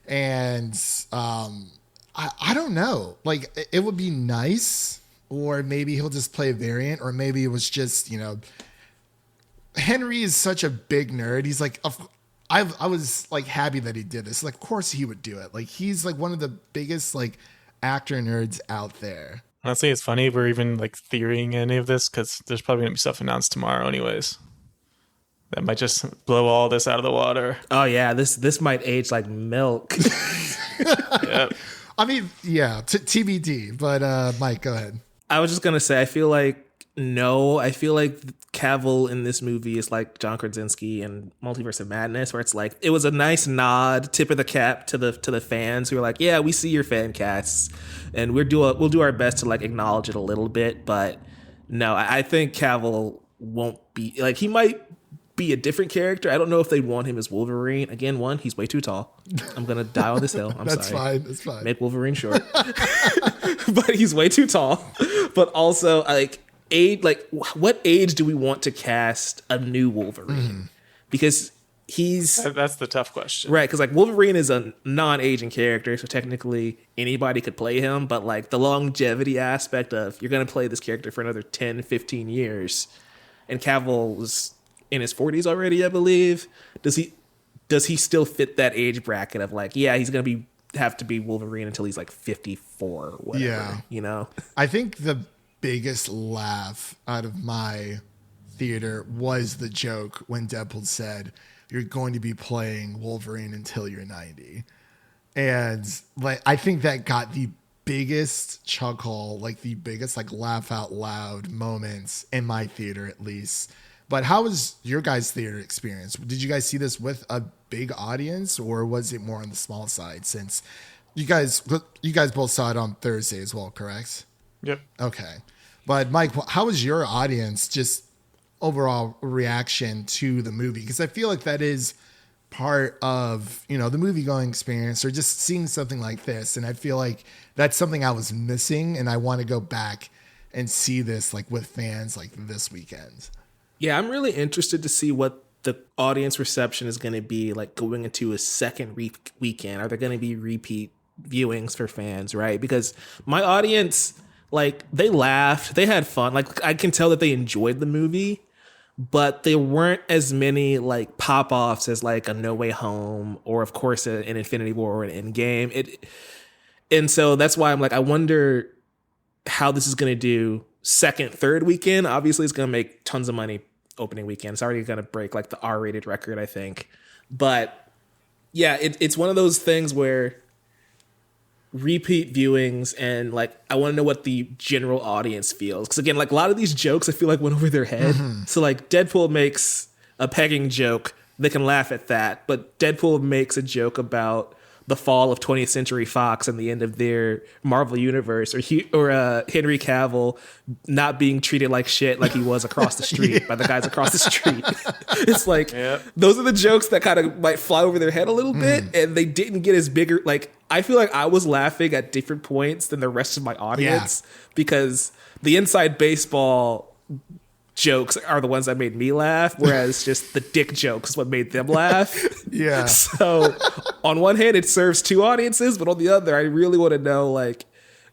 and I don't know. Like, it would be nice. Or maybe he'll just play a variant, or maybe it was just, Henry is such a big nerd. He's like, I was like happy that he did this. Like, of course he would do it. Like, he's like one of the biggest like actor nerds out there. Honestly, it's funny we're even like theorying any of this, because there's probably gonna be stuff announced tomorrow anyways. That might just blow all this out of the water. Oh yeah, this might age like milk. Yep. I mean, yeah, TBD. But Mike, go ahead. I was just going to say, I feel like Cavill in this movie is like John Krasinski in Multiverse of Madness, where it's like, it was a nice nod, tip of the cap to the fans who are like, yeah, we see your fan casts and we'll do our best to like acknowledge it a little bit. But no, I think Cavill won't be, like, he might be a different character. I don't know if they want him as Wolverine. Again, he's way too tall. I'm going to die on this hill. That's fine. That's fine. Make Wolverine short. But he's way too tall. But also, like, what age do we want to cast a new Wolverine? Because that's the tough question, right? Because like Wolverine is a non-aging character, so technically anybody could play him, but like the longevity aspect of, you're going to play this character for another 10 15 years, and Cavill was in his 40s already, I believe. Does he still fit that age bracket of like, yeah, he's gonna have to be Wolverine until he's like 54 or whatever? Yeah. You know? I think the biggest laugh out of my theater was the joke when Deadpool said, "You're going to be playing Wolverine until you're 90." And like, I think that got the biggest chuckle, like the biggest like laugh out loud moments in my theater, at least. But how was your guys' theater experience? Did you guys see this with a big audience, or was it more on the small side? Since you guys both saw it on Thursday as well, correct? Yep. Okay. But Mike, how was your audience just overall reaction to the movie? Because I feel like that is part of, the movie going experience, or just seeing something like this. And I feel like that's something I was missing, and I want to go back and see this like with fans like this weekend. Yeah, I'm really interested to see what the audience reception is going to be like going into a second weekend. Are there going to be repeat viewings for fans, right? Because my audience, like, they laughed, they had fun. Like, I can tell that they enjoyed the movie, but there weren't as many like pop-offs as like a No Way Home or, of course, an Infinity War or an Endgame. And so that's why I'm like, I wonder how this is going to do second, third weekend. Obviously, it's going to make tons of money opening weekend. It's already going to break like the R-rated record, I think. But yeah, it's one of those things where repeat viewings, and like I want to know what the general audience feels, because again, like a lot of these jokes I feel like went over their head. So like Deadpool makes a pegging joke, they can laugh at that, but Deadpool makes a joke about the fall of 20th Century Fox and the end of their Marvel universe, or Henry Cavill not being treated like shit like he was across the street by the guys across the street. It's like, those are the jokes that kind of might fly over their head a little bit, and they didn't get as bigger. Like, I feel like I was laughing at different points than the rest of my audience, because the inside baseball jokes are the ones that made me laugh, whereas just the dick jokes is what made them laugh. Yeah. So on one hand, it serves two audiences, but on the other, I really want to know like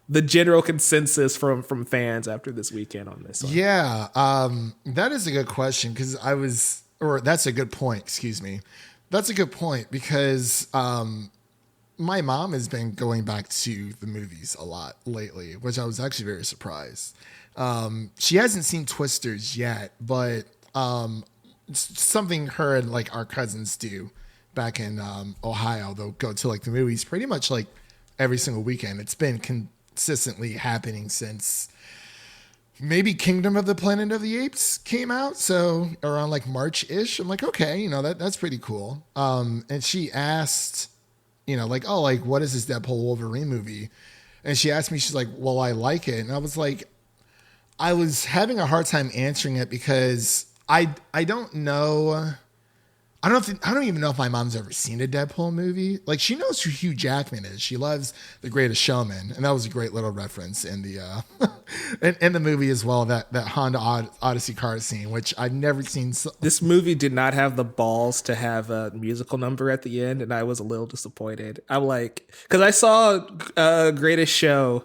the general consensus from fans after this weekend on this one. Yeah, that is a good question, because that's a good point. Excuse me. That's a good point, because my mom has been going back to the movies a lot lately, which I was actually very surprised. She hasn't seen Twisters yet, but something her and like our cousins do back in Ohio. They'll go to like the movies pretty much like every single weekend. It's been consistently happening since maybe Kingdom of the Planet of the Apes came out. So around like March-ish, I'm like, okay, that's pretty cool. And she asked, like, oh, like, what is this Deadpool Wolverine movie? And she asked me, she's like, well, I like it. And I was like, I was having a hard time answering it, because I don't know. I don't even know if my mom's ever seen a Deadpool movie. Like, she knows who Hugh Jackman is. She loves The Greatest Showman, and that was a great little reference in the in the movie as well. That Honda Odyssey car scene, which I've never seen. This movie did not have the balls to have a musical number at the end, and I was a little disappointed. I'm like, because I saw Greatest Show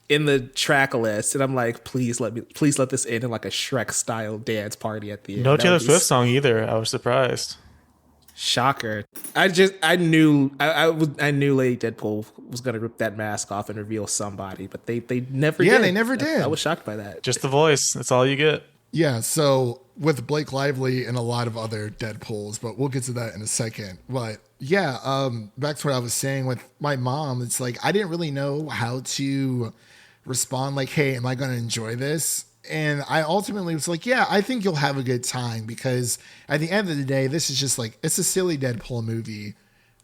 in the track list, and I'm like, please let this end in like a Shrek style dance party at the end. No Taylor Swift song either. I was surprised. Shocker. I knew Lady Deadpool was gonna rip that mask off and reveal somebody, but they never did. Yeah, they never did. I was shocked by that. Just the voice. That's all you get. Yeah, so with Blake Lively and a lot of other Deadpools, but we'll get to that in a second. But yeah, back to what I was saying with my mom, it's like I didn't really know how to respond, like, hey, am I going to enjoy this? And I ultimately was like, yeah, I think you'll have a good time, because at the end of the day, this is just like, it's a silly Deadpool movie,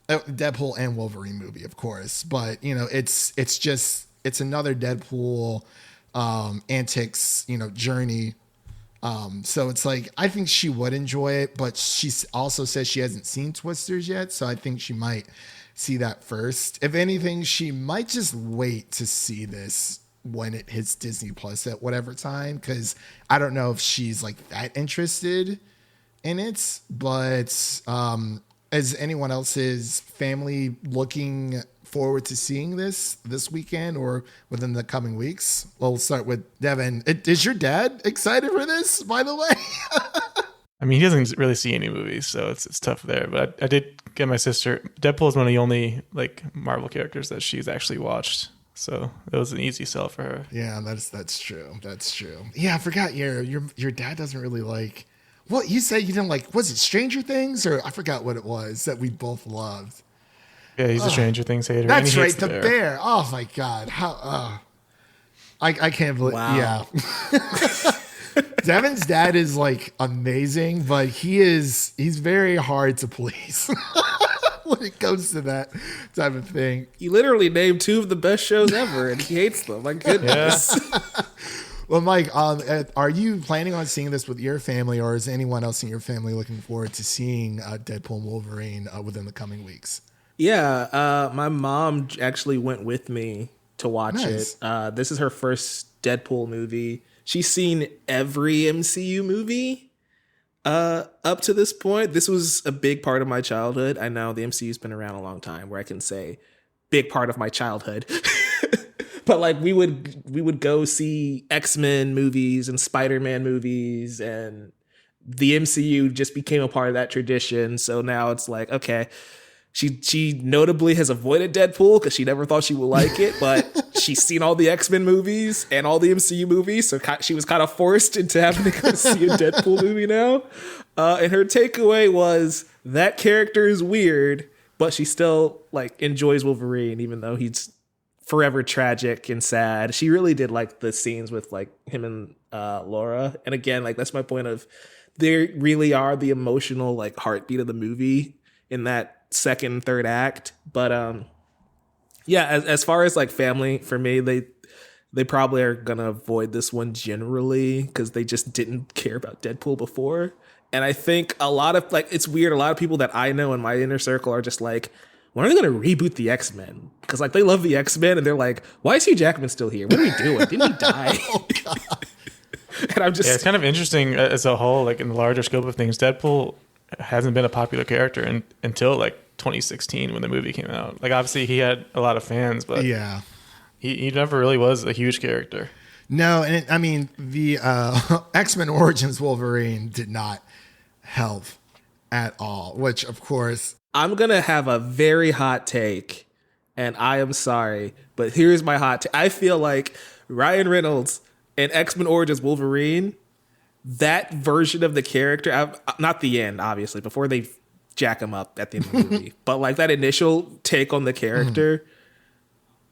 Deadpool and Wolverine movie, of course. But, it's another Deadpool antics, journey. So it's like, I think she would enjoy it, but she also says she hasn't seen Twisters yet. So I think she might see that first. If anything, she might just wait to see this when it hits Disney Plus at whatever time, because I don't know if she's like that interested in it. But as anyone else's family looking forward to seeing this weekend or within the coming weeks? Well, we'll start with Devin. Is your dad excited for this, by the way? I mean, he doesn't really see any movies, so it's tough there. But I did get my sister. Deadpool is one of the only like Marvel characters that she's actually watched, so it was an easy sell for her. Yeah, that's true. That's true. Yeah, I forgot your dad doesn't really like. What you say you didn't like? Was it Stranger Things or I forgot what it was that we both loved? Yeah, he's a Stranger Things hater. That's and he right, hates the bear. Oh my god, how? I can't believe. Wow. Yeah. Devin's dad is like amazing, but he's very hard to please when it comes to that type of thing. You literally named two of the best shows ever, and he hates them. My goodness. Yeah. Well, Mike, are you planning on seeing this with your family, or is anyone else in your family looking forward to seeing Deadpool and Wolverine within the coming weeks? Yeah, my mom actually went with me to watch Nice. it. This is her first Deadpool movie. She's seen every MCU movie up to this point. This was a big part of my childhood. I know the MCU's been around a long time, where I can say big part of my childhood. But like we would go see X-Men movies and Spider-Man movies, and the MCU just became a part of that tradition. So now it's like, okay, she notably has avoided Deadpool because she never thought she would like it, but she's seen all the X-Men movies and all the MCU movies, so she was kind of forced into having to go see a Deadpool movie now. And her takeaway was that character is weird, but she still like enjoys Wolverine, even though he's forever tragic and sad. She really did like the scenes with like him and Laura. And again, like that's my point of they really are the emotional like heartbeat of the movie in that second, third act. But yeah, as far as like family, for me, they probably are gonna avoid this one generally because they just didn't care about Deadpool before. And I think a lot of like it's weird, a lot of people that I know in my inner circle are just like, when are they gonna reboot the X-Men? Because like they love the X-Men and they're like, why is Hugh Jackman still here? What are we doing? Didn't he die? And I'm just Yeah, it's kind of interesting as a whole, like in the larger scope of things. Deadpool hasn't been a popular character until like 2016 when the movie came out. Like obviously he had a lot of fans, but Yeah. he never really was a huge character. No, and I mean the X-Men Origins Wolverine did not help at all. Which of course, I'm gonna have a very hot take, and I am sorry, but here's my hot take. I feel like Ryan Reynolds and X-Men Origins Wolverine, that version of the character, not the end, obviously, before they jack him up at the end of the movie, but like that initial take on the character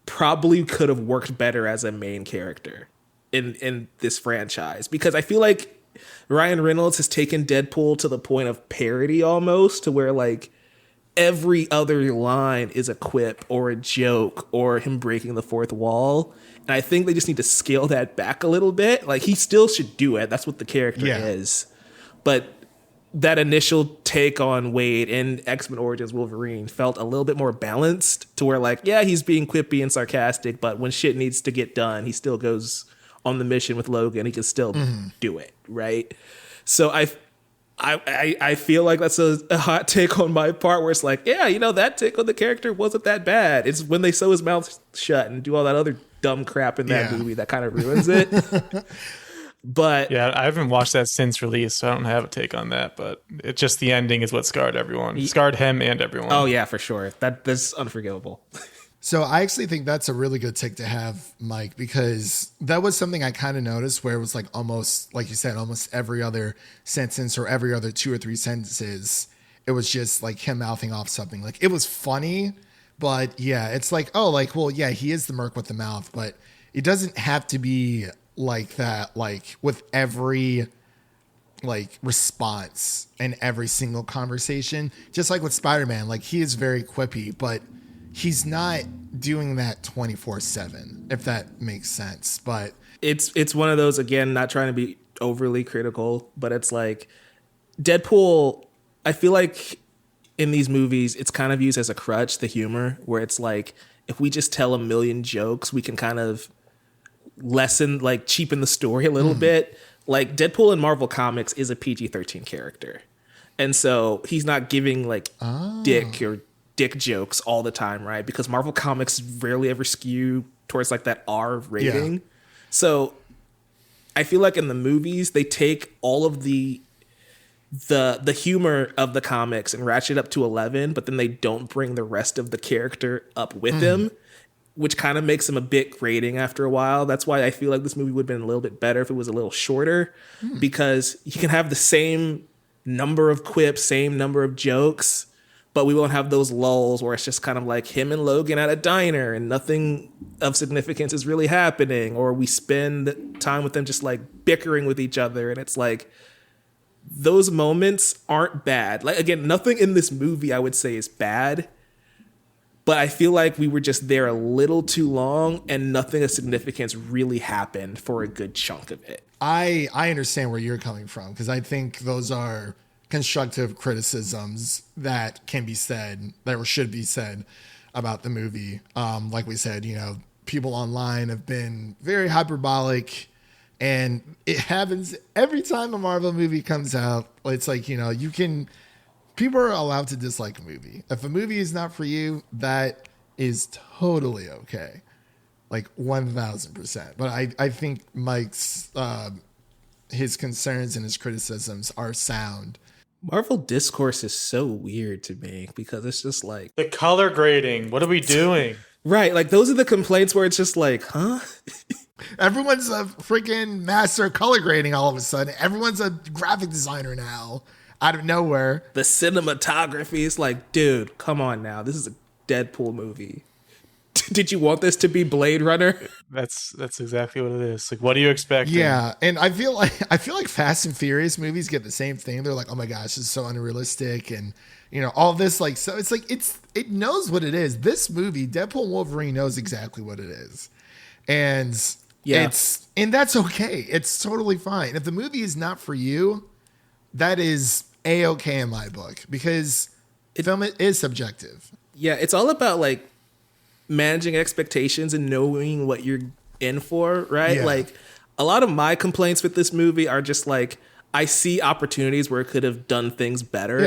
probably could have worked better as a main character in this franchise, because I feel like Ryan Reynolds has taken Deadpool to the point of parody almost, to where like every other line is a quip or a joke or him breaking the fourth wall. And I think they just need to scale that back a little bit. Like he still should do it. That's what the character is. But that initial take on Wade in X-Men Origins Wolverine felt a little bit more balanced, to where like, yeah, he's being quippy and sarcastic, but when shit needs to get done, he still goes on the mission with Logan. He can still do it. Right. So I feel like that's a hot take on my part, where it's like, yeah, you know, that take on the character wasn't that bad. It's when they sew his mouth shut and do all that other dumb crap in that movie that kind of ruins it. But yeah, I haven't watched that since release, so I don't have a take on that. But it's just the ending is what scarred everyone. Scarred him and everyone. Oh yeah, for sure. That's unforgivable. so I actually think that's a really good take to have, Mike, because that was something I kind of noticed, where it was like almost, like you said, almost every other sentence or every other 2 or 3 sentences, it was just like him mouthing off something. Like it was funny, but yeah, it's like, oh, like, well, yeah, he is the merc with the mouth, but it doesn't have to be like that, like with every like response and every single conversation. Just like with Spider-Man, like he is very quippy, but he's not doing that 24/7, if that makes sense. But it's one of those, again, not trying to be overly critical, but it's like Deadpool, I feel like in these movies it's kind of used as a crutch, the humor, where it's like if we just tell a million jokes, we can kind of lessen, like cheapen the story a little bit. Like Deadpool in Marvel Comics is a PG-13 character, and so he's not giving like dick or dick jokes all the time, right? Because Marvel Comics rarely ever skew towards like that R rating. Yeah. So I feel like in the movies they take all of the humor of the comics and ratchet up to 11, but then they don't bring the rest of the character up with them, which kind of makes them a bit grating after a while. That's why I feel like this movie would have been a little bit better if it was a little shorter, because you can have the same number of quips, same number of jokes, but we won't have those lulls where it's just kind of like him and Logan at a diner and nothing of significance is really happening, or we spend time with them just like bickering with each other, and it's like those moments aren't bad. Like, again, nothing in this movie I would say is bad, but I feel like we were just there a little too long and nothing of significance really happened for a good chunk of it. I understand where you're coming from, because I think those are constructive criticisms that can be said, that should be said about the movie. Like we said, you know, people online have been very hyperbolic, and it happens every time a Marvel movie comes out. It's like, you know, people are allowed to dislike a movie. If a movie is not for you, that is totally okay. Like 1000%. But I think Mike's, his concerns and his criticisms are sound. Marvel discourse is so weird to me, because it's just like, The color grading. What are we doing? right, like those are the complaints where it's just like, huh? Everyone's a freaking master of color grading all of a sudden. Everyone's a graphic designer now out of nowhere. The cinematography is like, dude, come on now. This is a Deadpool movie. Did you want this to be Blade Runner? That's exactly what it is. Like, what are you expecting? Yeah, and I feel like Fast and Furious movies get the same thing. They're like, oh my gosh, this is so unrealistic, and you know, all this, like, so it's like it knows what it is. This movie, Deadpool Wolverine, knows exactly what it is. And that's okay. It's totally fine. If the movie is not for you, that is A-okay in my book, because film is subjective. Yeah, it's all about like managing expectations and knowing what you're in for, right? Yeah. Like, a lot of my complaints with this movie are just like, I see opportunities where it could have done things better.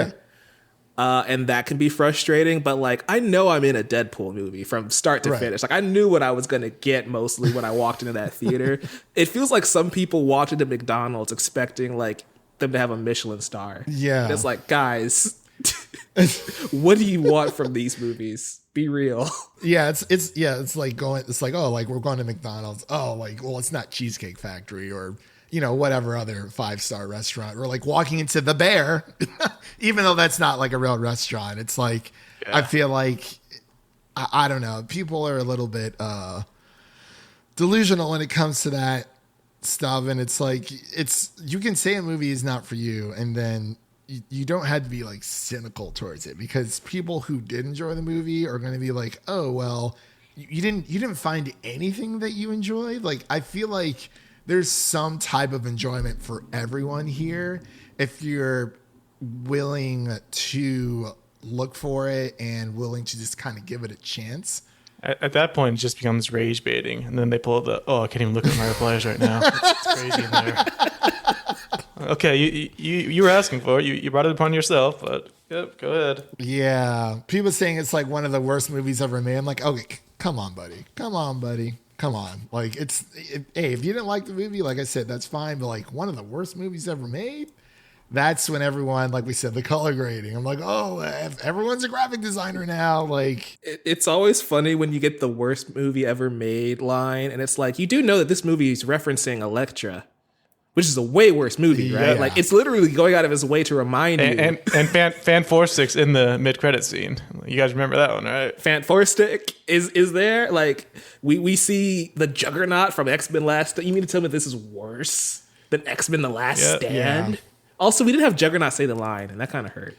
Yeah. And that can be frustrating, but like, I know I'm in a Deadpool movie from start to finish. Like, I knew what I was going to get mostly when I walked into that theater. It feels like some people walked into McDonald's expecting like them to have a Michelin star. Yeah. And it's like, guys, what do you want from these movies? Be real. Yeah, it's like oh, like we're going to McDonald's. Oh, like, well, it's not Cheesecake Factory or, you know, whatever other 5-star restaurant. We're like walking into the Bear, even though that's not like a real restaurant. It's like, yeah. I feel like, I don't know, people are a little bit delusional when it comes to that stuff. And it's like, you can say a movie is not for you, and then you don't have to be like cynical towards it, because people who did enjoy the movie are going to be like, oh, well, you didn't find anything that you enjoyed. Like, I feel like there's some type of enjoyment for everyone here if you're willing to look for it and willing to just kind of give it a chance. At that point, it just becomes rage baiting, and then they pull I can't even look at my replies right now. It's crazy in there. Okay, you were asking for it. You brought it upon yourself, but yep, go ahead. Yeah, people saying it's like one of the worst movies ever made. I'm like, okay, come on, buddy. Come on. Like, hey, if you didn't like the movie, like I said, that's fine. But like, one of the worst movies ever made. That's when everyone, like we said, the color grading. I'm like, oh, everyone's a graphic designer now. Like, it's always funny when you get the worst movie ever made line, and it's like, you do know that this movie is referencing Elektra, which is a way worse movie, right? Yeah. Like, it's literally going out of his way to remind you. And Fan Four Sticks in the mid-credit scene. You guys remember that one, right? Fan Four Stick is there. Like, we see the Juggernaut from X-Men Last. You mean to tell me this is worse than X-Men The Last Stand? Yeah. Also, we didn't have Juggernaut say the line, and that kind of hurt.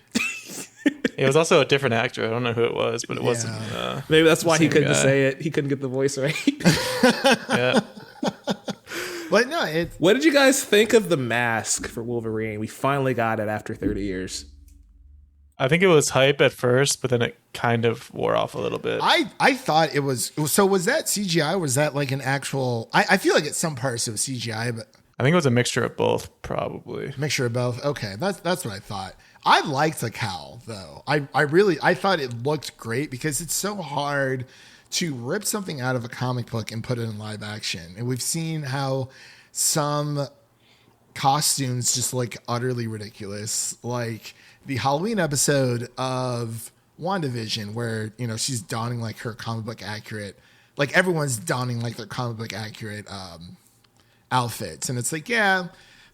It was also a different actor. I don't know who it was, but it wasn't. Maybe that's why he couldn't guy. say it. He couldn't get the voice right. Yeah. but no, What did you guys think of the mask for Wolverine? We finally got it after 30 years. I think it was hype at first, but then it kind of wore off a little bit. I thought it was. So was that CGI? Was that like an actual? I feel like at some parts it was CGI, but I think it was a mixture of both, probably. mixture of both. Okay, that's what I thought. I liked the cowl though. I thought it looked great because it's so hard to rip something out of a comic book and put it in live action. And we've seen how some costumes just look utterly ridiculous. Like the Halloween episode of WandaVision where, she's donning like her comic book accurate, like everyone's donning like their comic book accurate outfits. And it's like, yeah,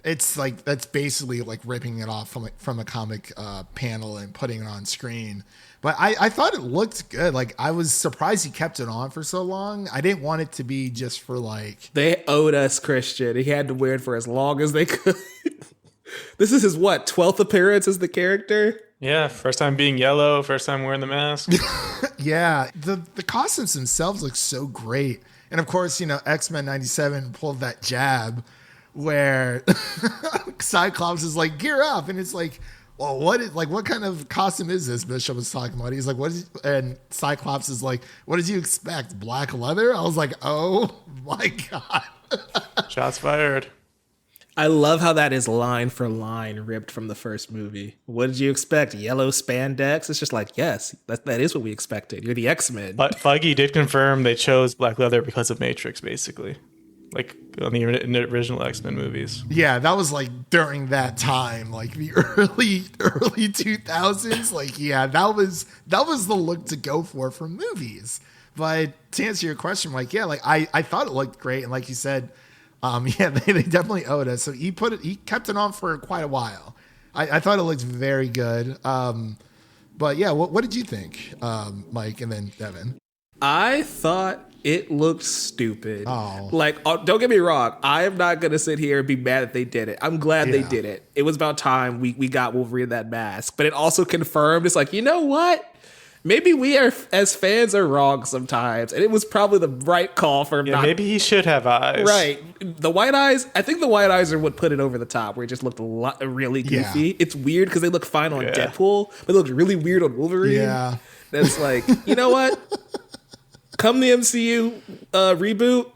it's like that's basically like ripping it off from a comic panel and putting it on screen. But I thought it looked good. Like I was surprised he kept it on for so long. I didn't want it to be just for like They owed us Christian. He had to wear it for as long as they could. This is his 12th appearance as the character? Yeah, first time being yellow, first time wearing the mask. Yeah, the costumes themselves look so great. And of course, X-Men 97 pulled that jab where Cyclops is like, gear up. And it's like, well, what kind of costume is this? Bishop was talking about. He's like, and Cyclops is like, what did you expect? Black leather? I was like, oh my God. Shots fired. I love how that is line for line ripped from the first movie. What did you expect? Yellow spandex? It's just like, yes, that is what we expected. You're the X-Men. But Feige did confirm they chose black leather because of Matrix, basically. Like on the original X-Men movies. Yeah, that was like during that time, like the early 2000s. Like, yeah, that was the look to go for movies. But to answer your question, like, yeah, like I thought it looked great, and like you said, yeah, they definitely owed us. So he kept it on for quite a while. I thought it looked very good. But yeah, what did you think, Mike, and then Devin? I thought it looked stupid. Oh. Like, don't get me wrong. I am not going to sit here and be mad that they did it. I'm glad they did it. It was about time we got Wolverine that mask. But it also confirmed, it's like, you know what? Maybe we are, as fans, are wrong sometimes. And it was probably the right call for him. Maybe he should have eyes. Right. The white eyes, I think the white eyes are what put it over the top, where it just looked really goofy. Yeah. It's weird because they look fine on Deadpool, but they look really weird on Wolverine. Yeah. That's like, you know what? Come the MCU reboot,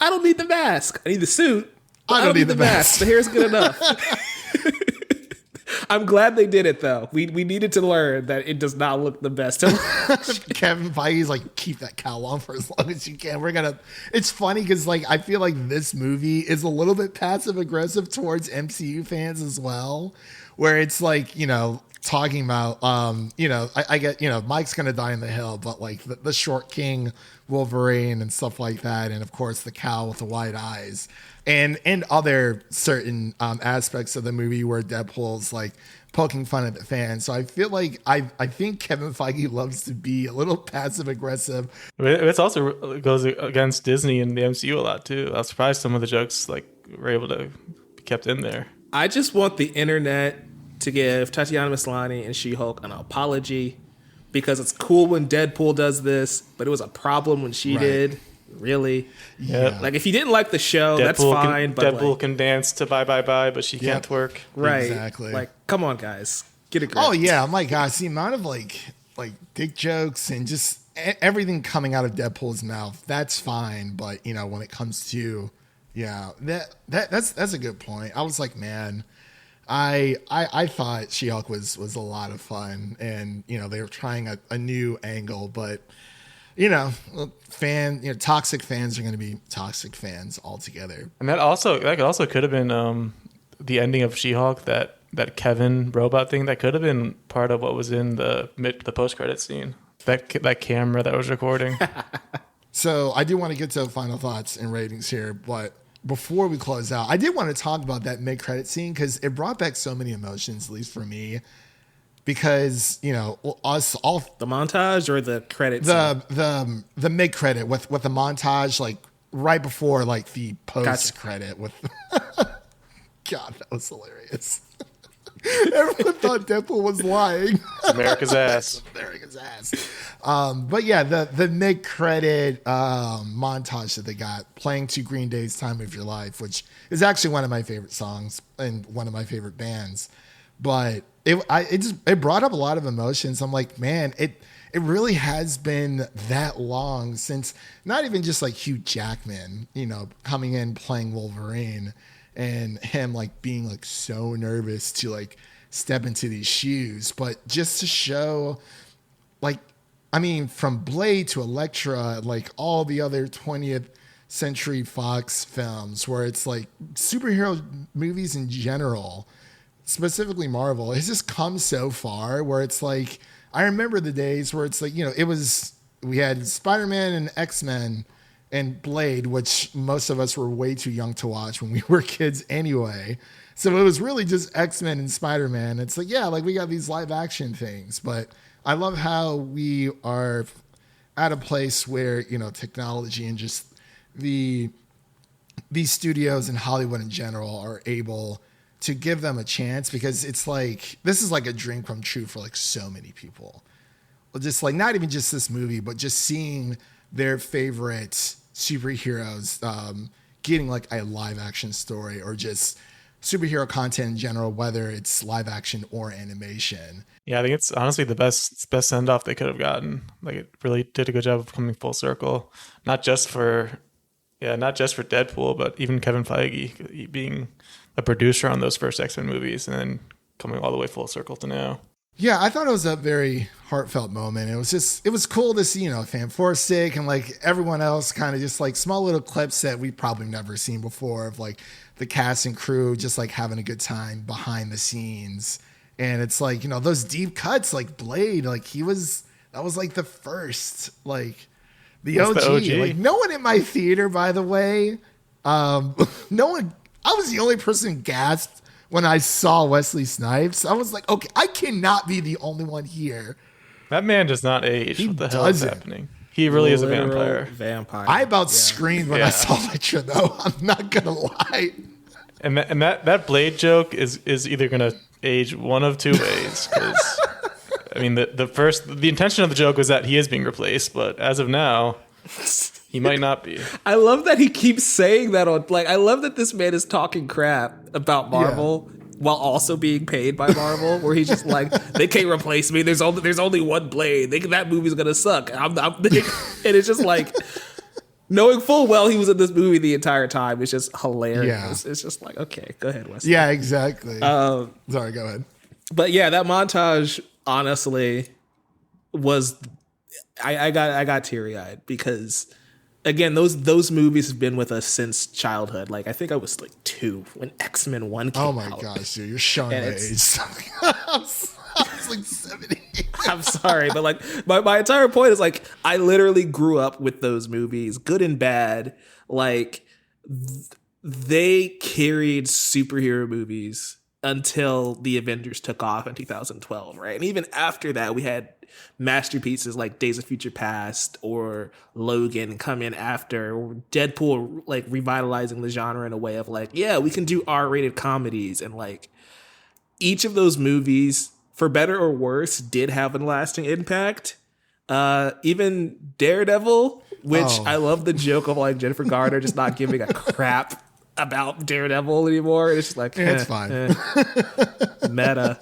I don't need the mask. I need the suit. I don't need the mask. The hair's good enough. I'm glad they did it, though. We needed to learn that it does not look the best. Kevin Feige's like, keep that cowl on for as long as you can. It's funny because like I feel like this movie is a little bit passive aggressive towards MCU fans as well, where it's like, talking about, I get, Mike's going to die in the hill, but like the short king Wolverine and stuff like that. And of course the cow with the white eyes and other certain aspects of the movie where Deadpool's like poking fun at the fans. So I feel like I think Kevin Feige loves to be a little passive aggressive. It also goes against Disney and the MCU a lot too. I was surprised some of the jokes like were able to be kept in there. I just want the internet to give Tatiana Maslany and She-Hulk an apology, because it's cool when Deadpool does this, but it was a problem when she did. Really? Yeah. Like, if you didn't like the show, that's fine. But Deadpool can dance to Bye Bye Bye, but she can't twerk. Right. Exactly. Like, come on, guys. Get a grip. Oh, yeah. I'm like, gosh, the amount of like dick jokes and just everything coming out of Deadpool's mouth, that's fine. But, when it comes to, that's a good point. I was like, man, I thought She-Hulk was a lot of fun, and they were trying a new angle, but toxic fans are going to be toxic fans altogether. And that also could have been the ending of She-Hulk, that Kevin robot thing. That could have been part of what was in the post-credit scene. That camera that was recording. So I do want to get to final thoughts and ratings here, but before we close out, I did want to talk about that mid-credit scene because it brought back so many emotions, at least for me. Because us all, the montage or the credits, the mid-credit with the montage, like right before like the post-credit with. God, that was hilarious. Everyone thought Deadpool was lying. It's America's ass. America's ass. But yeah, the mid-credit montage that they got, playing to Green Day's "Time of Your Life," which is actually one of my favorite songs and one of my favorite bands. But it brought up a lot of emotions. I'm like, man, it really has been that long since not even just like Hugh Jackman, coming in playing Wolverine and him like being like so nervous to like step into these shoes, but just to show, like, I mean, from Blade to Elektra, like all the other 20th century Fox films, where it's like superhero movies in general, specifically Marvel, has just come so far where it's like, I remember the days where it's like, we had Spider-Man and X-Men and Blade, which most of us were way too young to watch when we were kids anyway. So it was really just X-Men and Spider-Man. It's like, yeah, like we got these live action things, but I love how we are at a place where, technology and just these studios in Hollywood in general are able to give them a chance, because it's like, this is like a dream come true for like so many people. Well, just like, not even just this movie, but just seeing their favorite superheroes getting like a live action story, or just superhero content in general, whether it's live action or animation. Yeah, I think it's honestly the best send off they could have gotten. Like, it really did a good job of coming full circle, not just for Deadpool, but even Kevin Feige being a producer on those first X-Men movies and then coming all the way full circle to now. Yeah, I thought it was a very heartfelt moment. It was cool to see, Fan Forstic and like everyone else kind of just like small little clips that we've probably never seen before of like the cast and crew just like having a good time behind the scenes. And it's like, those deep cuts, like Blade, like that was like the first, like the OG. Like no one in my theater, by the way, no one, I was the only person gasped when I saw Wesley Snipes. I was like, okay, I cannot be the only one here. That man does not age. He what the hell is doesn't. happening? He really is a Literal vampire. I about screamed when I saw Elektra, though. I'm not gonna lie. And that Blade joke is either gonna age one of two ways. Because I mean, the intention of the joke was that he is being replaced, but as of now, he might not be. I love that he keeps saying that I love that this man is talking crap about Marvel while also being paid by Marvel, where he's just like, they can't replace me. There's only one Blade. That movie's gonna suck. And it's just like, knowing full well he was in this movie the entire time. It's just hilarious. Yeah. It's just like, okay, go ahead, Wesley. Yeah, exactly. Sorry, go ahead. But yeah, that montage honestly was, I got teary eyed because, again, those movies have been with us since childhood. Like, I think I was like 2 when X-Men 1 came out. Oh my gosh, dude, you're showing my age. I was like 70. I'm sorry, but like my entire point is like, I literally grew up with those movies, good and bad. Like, they carried superhero movies until the Avengers took off in 2012, right? And even after that, we had masterpieces like Days of Future Past or Logan come in after, or Deadpool like revitalizing the genre in a way of like, yeah, we can do R-rated comedies. And like, each of those movies, for better or worse, did have a lasting impact. Even Daredevil, which I love the joke of like Jennifer Garner just not giving a crap about Daredevil anymore. It's just like, it's fine. Meta.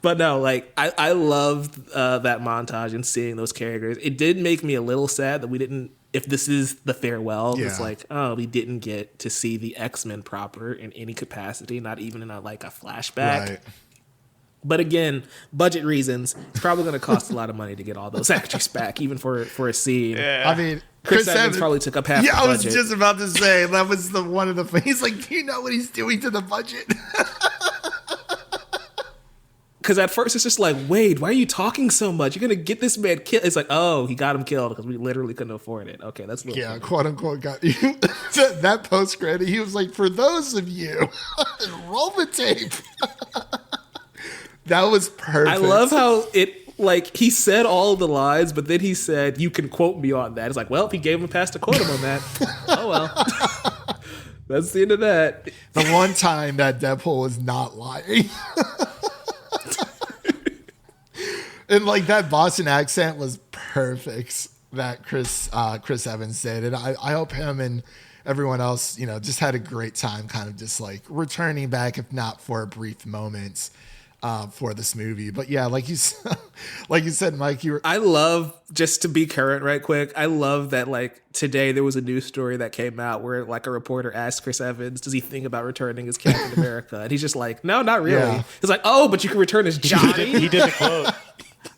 But no, like I loved that montage and seeing those characters. It did make me a little sad that we didn't, if this is the farewell, it's like, oh, we didn't get to see the X-Men proper in any capacity, not even in a flashback. Right. But again, budget reasons, it's probably going to cost a lot of money to get all those actors back, even for a scene. Yeah. I mean, Chris Evans probably took up half the budget. Yeah, I was just about to say, that was one of the, he's like, do you know what he's doing to the budget? Because at first it's just like, Wade, why are you talking so much? You're going to get this man killed. It's like, oh, he got him killed because we literally couldn't afford it. Okay, that's funny. Quote unquote got you. That post credit, he was like, for those of you, roll the tape. That was perfect. I love how it, like, he said all the lines, but then he said, you can quote me on that. It's like, well, if he gave him a pass to quote him on that, oh well. That's the end of that. The one time that Deadpool was not lying. And like that Boston accent was perfect that Chris Evans did. And I hope him and everyone else, just had a great time kind of just like returning back, if not for a brief moment. for this movie. But yeah, like you said, Mike, I love, just to be current right quick, I love that like today there was a news story that came out where like a reporter asked Chris Evans, does he think about returning as Captain America? And he's just like, no, not really. Yeah. He's like, oh, but you can return as Johnny. He did the quote.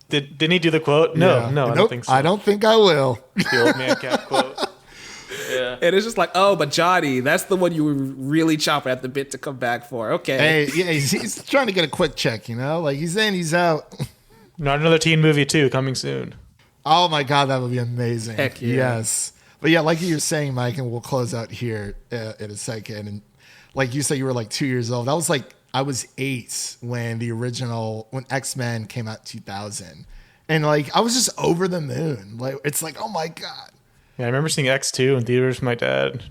Didn't he do the quote? No, Yeah. no, I Nope, don't think so. I don't think I will. The old man cap quote. Yeah. And it's just like, oh, but Johnny, that's the one you were really chopping at the bit to come back for. Okay. Hey, yeah, he's trying to get a quick check, like he's in, he's out. Not another teen movie too, coming soon. Oh my God, that would be amazing. Heck yeah. Yes. But yeah, like you were saying, Mike, and we'll close out here in a second. And like you said, you were like 2 years old. I was 8 when when X-Men came out in 2000. And like, I was just over the moon. Like, it's like, oh my God. Yeah, I remember seeing X2 in theaters with my dad.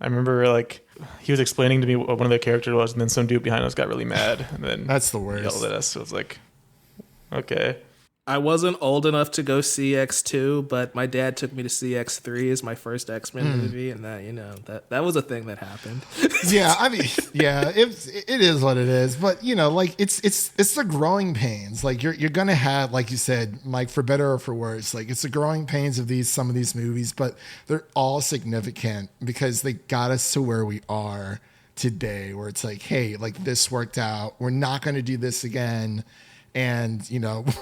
I remember like he was explaining to me what one of the characters was, and then some dude behind us got really mad, and then That's the worst. yelled at us. So it was like, okay. I wasn't old enough to go see X2, but my dad took me to see X3 as my first X-Men movie, and that was a thing that happened. Yeah, I mean, yeah, it is what it is. But like it's the growing pains. Like you're gonna have, like you said, Mike, for better or for worse. Like it's the growing pains of some of these movies, but they're all significant because they got us to where we are today, where it's like, hey, like this worked out. We're not gonna do this again. And,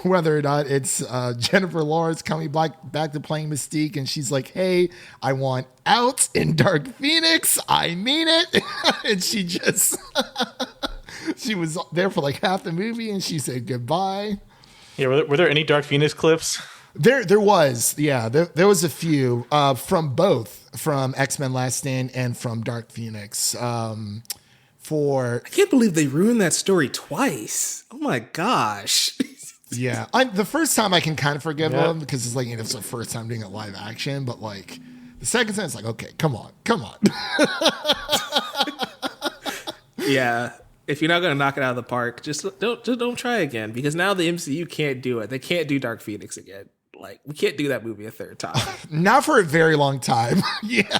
whether or not it's Jennifer Lawrence coming back to playing Mystique, and she's like, hey, I want out in Dark Phoenix. I mean it. And she just, she was there for like half the movie, and she said goodbye. Yeah, were there any Dark Phoenix clips? There was. Yeah, there was a few from both, from X-Men Last Stand and from Dark Phoenix. I can't believe they ruined that story twice. Oh my gosh. Yeah, the first time I can kind of forgive them because it's like it's the first time doing a live action, but like the second time it's like, okay, come on. Yeah, if you're not gonna knock it out of the park, just don't try again, because now the MCU can't do it. They can't do Dark Phoenix again. Like, we can't do that movie a third time. Not for a very long time. Yeah.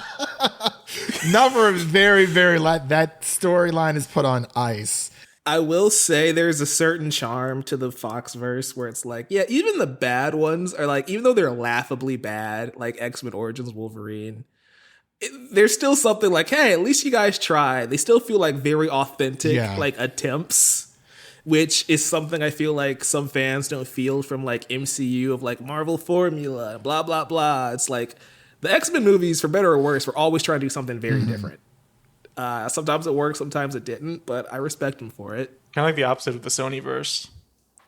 Not for a very, very that storyline is put on ice. I will say there's a certain charm to the Foxverse where it's like, yeah, even the bad ones are like, even though they're laughably bad, like X-Men Origins Wolverine, there's still something like, hey, at least you guys tried. They still feel like very authentic, like attempts, which is something I feel like some fans don't feel from like MCU of like Marvel formula, blah, blah, blah. It's like the X-Men movies, for better or worse, were always trying to do something very different. Sometimes it worked, sometimes it didn't, but I respect them for it. Kind of like the opposite of the Sonyverse.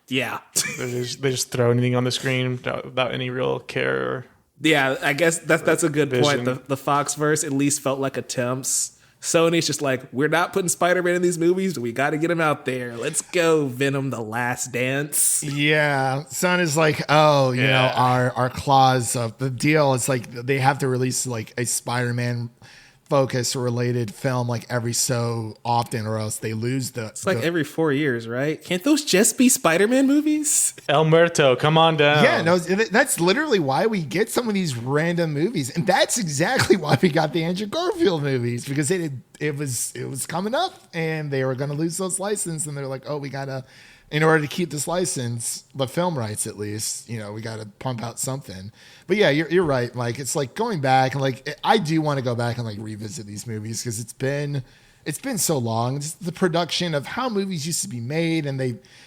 Yeah. They just throw anything on the screen without any real care. Yeah, I guess that's a good vision. point. The Foxverse at least felt like attempts. Sony's just like, we're not putting Spider-Man in these movies, but we got to get him out there. Let's go, Venom: The Last Dance. Yeah, Sony's like, you know, our clause of the deal is like they have to release like a Spider-Man focus related film like every so often, or else they lose it's like every 4 years, right? Can't those just be Spider-Man movies? El Muerto, come on down. Yeah, no, that's literally why we get some of these random movies, and that's exactly why we got the Andrew Garfield movies, because it was coming up and they were going to lose those license, and they're like, oh, we gotta, in order to keep this license, the film rights at least, you know, we got to pump out something. But yeah, you're right, Mike. It's like going back and like I do want to go back and like revisit these movies because it's been so long. It's the production of how movies used to be made, and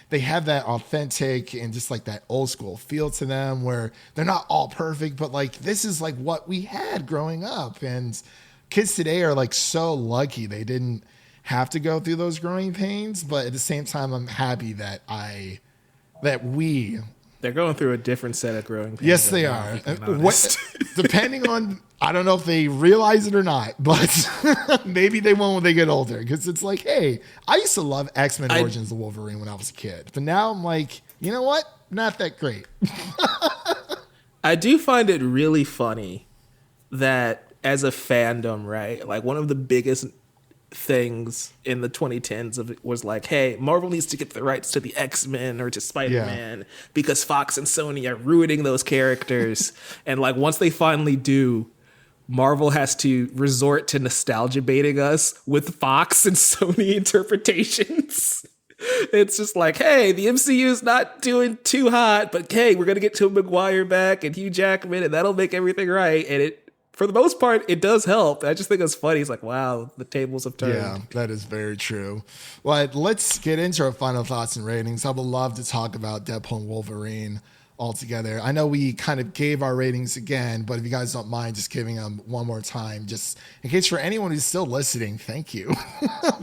they have that authentic and just like that old school feel to them where they're not all perfect, but like this is like what we had growing up. And kids today are like so lucky they didn't have to go through those growing pains, but at the same time I'm happy that they're going through a different set of growing pains. Yes, they are. Depending on, I don't know if they realize it or not, but maybe they won't when they get older. Because it's like, hey, I used to love X-Men Origins of Wolverine when I was a kid. But now I'm like, you know what? Not that great. I do find it really funny that as a fandom, right? Like one of the biggest things in the 2010s of it was like, hey, Marvel needs to get the rights to the X-Men or to Spider-Man because Fox and Sony are ruining those characters. And like once they finally do, Marvel has to resort to nostalgia baiting us with Fox and Sony interpretations. It's just like, hey, the MCU's not doing too hot, but hey, we're gonna get Tobey Maguire back and Hugh Jackman, and that'll make everything right. And it, for the most part, it does help. I just think it's funny. It's like, wow, the tables have turned. Yeah, that is very true. Well, let's get into our final thoughts and ratings. I would love to talk about Deadpool and Wolverine altogether. I know we kind of gave our ratings again, but if you guys don't mind just giving them one more time, just in case for anyone who's still listening, thank you.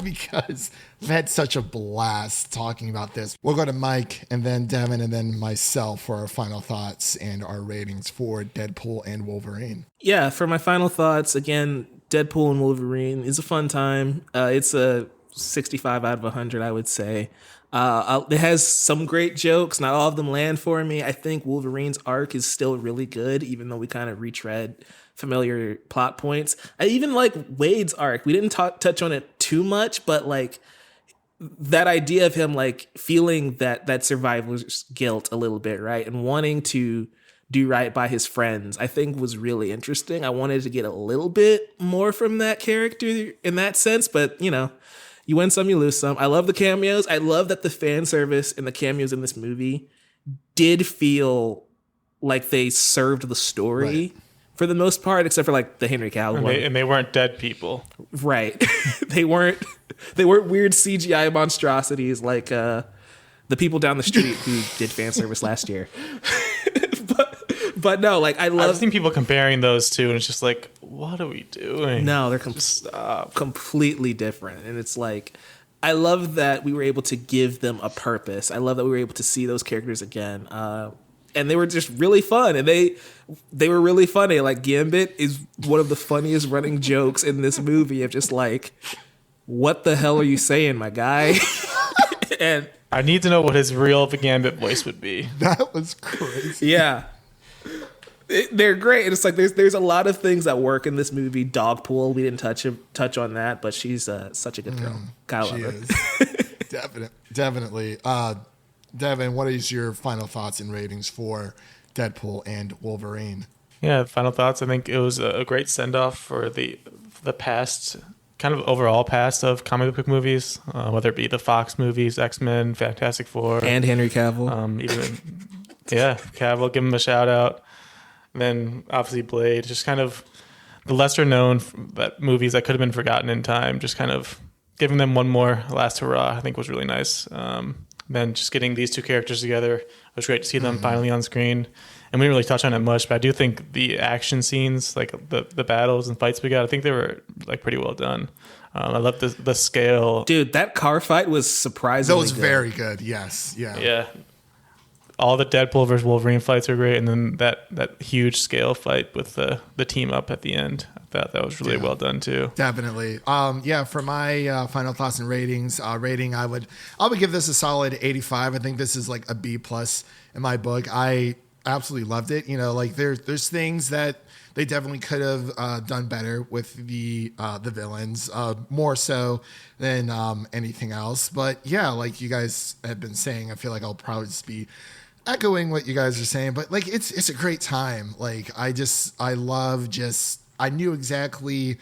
Because we've had such a blast talking about this. We'll go to Mike and then Devin and then myself for our final thoughts and our ratings for Deadpool and Wolverine. Yeah, for my final thoughts, again, Deadpool and Wolverine is a fun time. It's a 65 out of 100, I would say. It has some great jokes. Not all of them land for me. I think Wolverine's arc is still really good, even though we kind of retread familiar plot points. I even like Wade's arc. We didn't touch on it too much, but like that idea of him like feeling that survivor's guilt a little bit, right? And wanting to do right by his friends, I think was really interesting. I wanted to get a little bit more from that character in that sense, but you know, you win some, you lose some. I love the cameos. I love that the fan service and the cameos in this movie did feel like they served the story for the most part, except for like the Henry Cavill one. And they weren't dead people. Right. They weren't weird CGI monstrosities like the people down the street who did fan service last year. But no, like I've seen people comparing those two, and it's just like, what are we doing? No, they're completely different. And it's like, I love that we were able to give them a purpose. I love that we were able to see those characters again. And they were just really fun. And they were really funny. Like Gambit is one of the funniest running jokes in this movie of just like, what the hell are you saying, my guy? And I need to know what his real Gambit voice would be. That was crazy. yeah. They're great. And it's like there's a lot of things that work in this movie. Dogpool, we didn't touch on that, but she's such a good girl. Gotta love her. Definitely. Devin, what is your final thoughts and ratings for Deadpool and Wolverine? Yeah, final thoughts. I think it was a great send off for the past, kind of overall past of comic book movies, whether it be the Fox movies, X-Men, Fantastic Four, And Henry Cavill. Cavill, give him a shout out. Then obviously Blade, just kind of the lesser known movies that could have been forgotten in time, just kind of giving them one more last hurrah, I think was really nice. Then just getting these two characters together, it was great to see them finally on screen. And we didn't really touch on it much, but I do think the action scenes, like the battles and fights we got, I think they were like pretty well done. I love the scale. Dude, that car fight was surprisingly That was very good. Yes. Yeah. Yeah. All the Deadpool versus Wolverine fights are great, and then that huge scale fight with the team up at the end, I thought that was really well done too. Definitely. For my final thoughts and ratings, I would give this a solid 85. I think this is like a B plus in my book. I absolutely loved it. You know, like there's things that they definitely could have done better with the villains, more so than anything else. But yeah, like you guys have been saying, I feel like I'll probably just be echoing what you guys are saying, but like it's a great time. Like I knew exactly,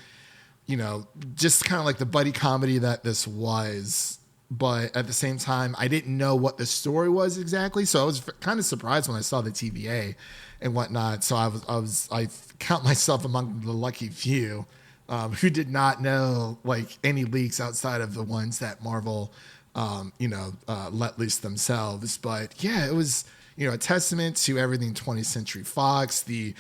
you know, just kind of like the buddy comedy that this was, but at the same time I didn't know what the story was exactly, so I was kind of surprised when I saw the TVA and whatnot. So I count myself among the lucky few who did not know like any leaks outside of the ones that Marvel let loose themselves. But yeah, it was, a testament to everything 20th Century Fox. The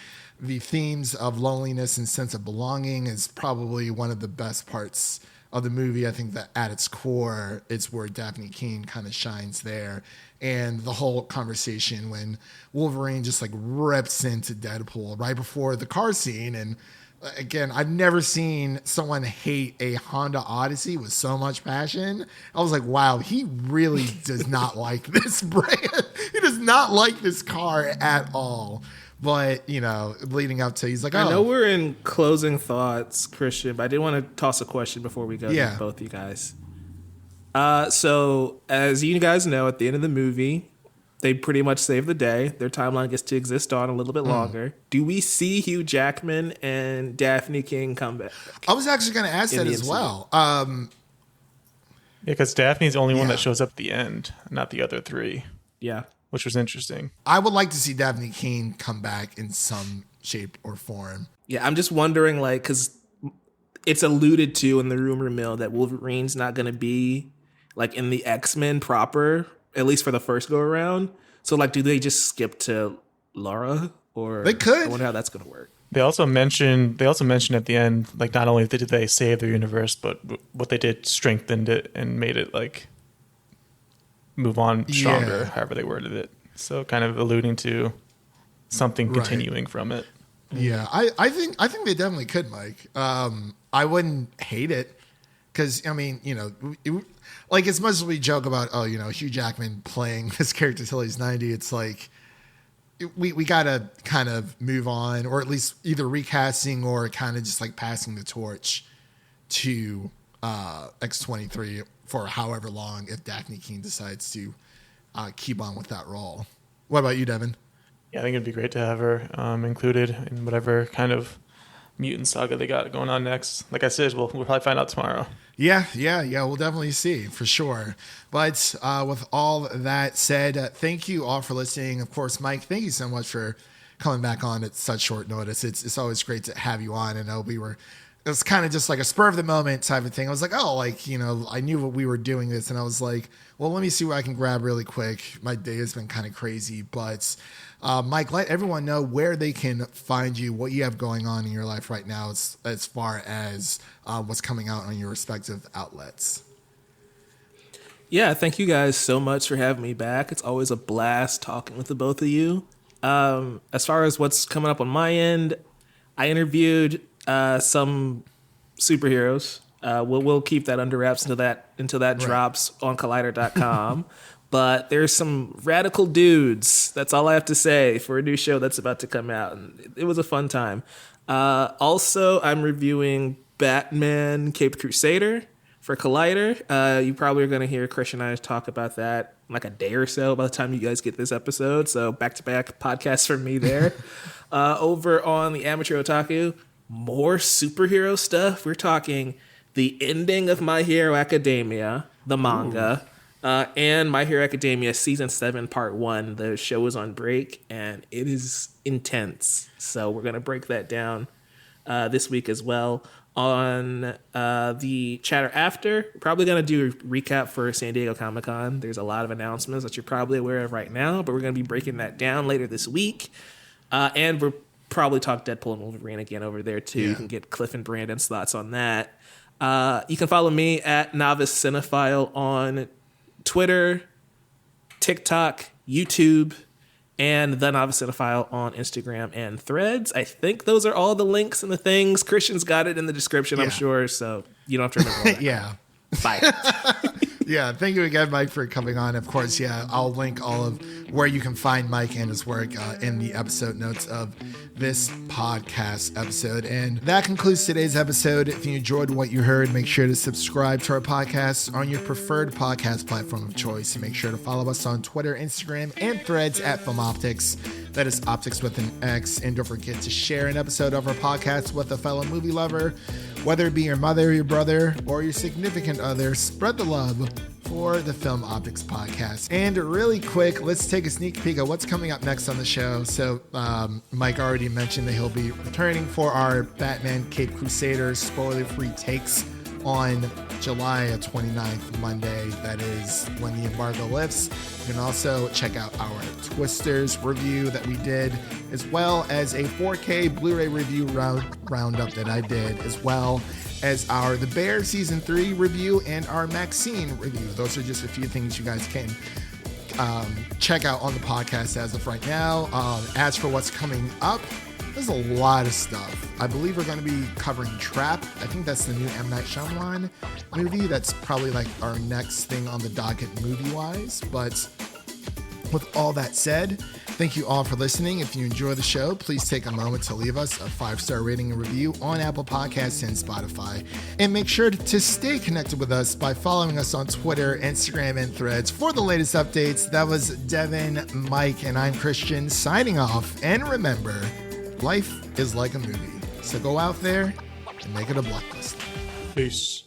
themes of loneliness and sense of belonging is probably one of the best parts of the movie. I think that at its core, it's where Daphne Keane kind of shines there. And the whole conversation when Wolverine just like rips into Deadpool right before the car scene. And again, I've never seen someone hate a Honda Odyssey with so much passion. I was like, wow, he really does not like this brand. He does not like this car at all. But, leading up to, he's like, oh. I know we're in closing thoughts, Christian, but I did want to toss a question before we go to both of you guys. So, as you guys know, at the end of the movie, they pretty much save the day. Their timeline gets to exist on a little bit longer. Do we see Hugh Jackman and Daphne King come back? I was actually going to ask that as well. because Daphne's the only one Yeah. that shows up at the end, not the other three, Yeah. which was interesting. I would like to see Daphne Keane come back in some shape or form. Yeah, I'm just wondering, like, because it's alluded to in the rumor mill that Wolverine's not going to be, like, in the X-Men proper, at least for the first go-around. So, like, do they just skip to Laura? Or They could. I wonder how that's going to work. They also mentioned at the end, like, not only did they save their universe, but what they did strengthened it and made it, like, move on stronger, Yeah. however they worded it. So kind of alluding to something Right. continuing from it. Yeah, I think they definitely could, Mike. I wouldn't hate it because I mean, like as much as we joke about, Hugh Jackman playing this character till he's 90, it's like we gotta kind of move on, or at least either recasting or kind of just like passing the torch to X-23 for however long if Daphne Keane decides to keep on with that role. What about you, Devin? Yeah, I think it'd be great to have her included in whatever kind of mutant saga they got going on next. Like I said, we'll probably find out tomorrow. Yeah, we'll definitely see for sure. But with all that said, thank you all for listening. Of course, Mike, thank you so much for coming back on at such short notice. It's always great to have you on. I know it was kind of just like a spur of the moment type of thing. I was like, I knew what we were doing this, and I was like, well, let me see what I can grab really quick. My day has been kind of crazy, but Mike, let everyone know where they can find you, what you have going on in your life right now as far as what's coming out on your respective outlets. Yeah, thank you guys so much for having me back. It's always a blast talking with the both of you. As far as what's coming up on my end, I interviewed some superheroes. We'll keep that under wraps until that drops on Collider.com. But there's some radical dudes. That's all I have to say for a new show that's about to come out. And it was a fun time. Also, I'm reviewing Batman Caped Crusader for Collider. You probably are going to hear Chris and I talk about that in like a day or so by the time you guys get this episode. So back-to-back podcasts from me there. Over on the Amateur Otaku, more superhero stuff. We're talking the ending of My Hero Academia, the manga. And My Hero Academia Season 7 Part 1. The show is on break, and it is intense. So we're going to break that down this week as well. On the chatter after, we're probably going to do a recap for San Diego Comic-Con. There's a lot of announcements that you're probably aware of right now, but we're going to be breaking that down later this week. And we'll probably talk Deadpool and Wolverine again over there, too. Yeah. You can get Cliff and Brandon's thoughts on that. You can follow me at Novice Cinephile on Twitter, TikTok, YouTube, and The Novice Cinephile on Instagram and Threads. I think those are all the links and the things. Christian's got it in the description, I'm Yeah. sure, so you don't have to remember all that. Yeah. Bye. Yeah, thank you again, Mike, for coming on. Of course, I'll link all of where you can find Mike and his work in the episode notes of this podcast episode. And that concludes today's episode. If you enjoyed what you heard, make sure to subscribe to our podcast on your preferred podcast platform of choice. And make sure to follow us on Twitter, Instagram, and Threads at Film Optix. That is Optix with an X. And don't forget to share an episode of our podcast with a fellow movie lover, whether it be your mother, your brother, or your significant other. Spread the love for the Film Optix podcast. And really quick, let's take a sneak peek at what's coming up next on the show. So Mike already mentioned that he'll be returning for our Batman Caped Crusader spoiler-free takes on July 29th, Monday. That is when the embargo lifts. You can also check out our Twisters review that we did, as well as a 4K Blu-ray review roundup that I did, as well as our The Bear Season 3 review and our Maxine review. Those are just a few things you guys can check out on the podcast as of right now. As for what's coming up, there's a lot of stuff. I believe we're going to be covering Trap. I think that's the new M. Night Shyamalan movie. That's probably like our next thing on the docket movie-wise. But with all that said, thank you all for listening. If you enjoy the show, please take a moment to leave us a 5-star rating and review on Apple Podcasts and Spotify. And make sure to stay connected with us by following us on Twitter, Instagram, and Threads for the latest updates. That was Devin, Mike, and I'm Christian signing off. And remember, life is like a movie. So go out there and make it a blockbuster. Peace.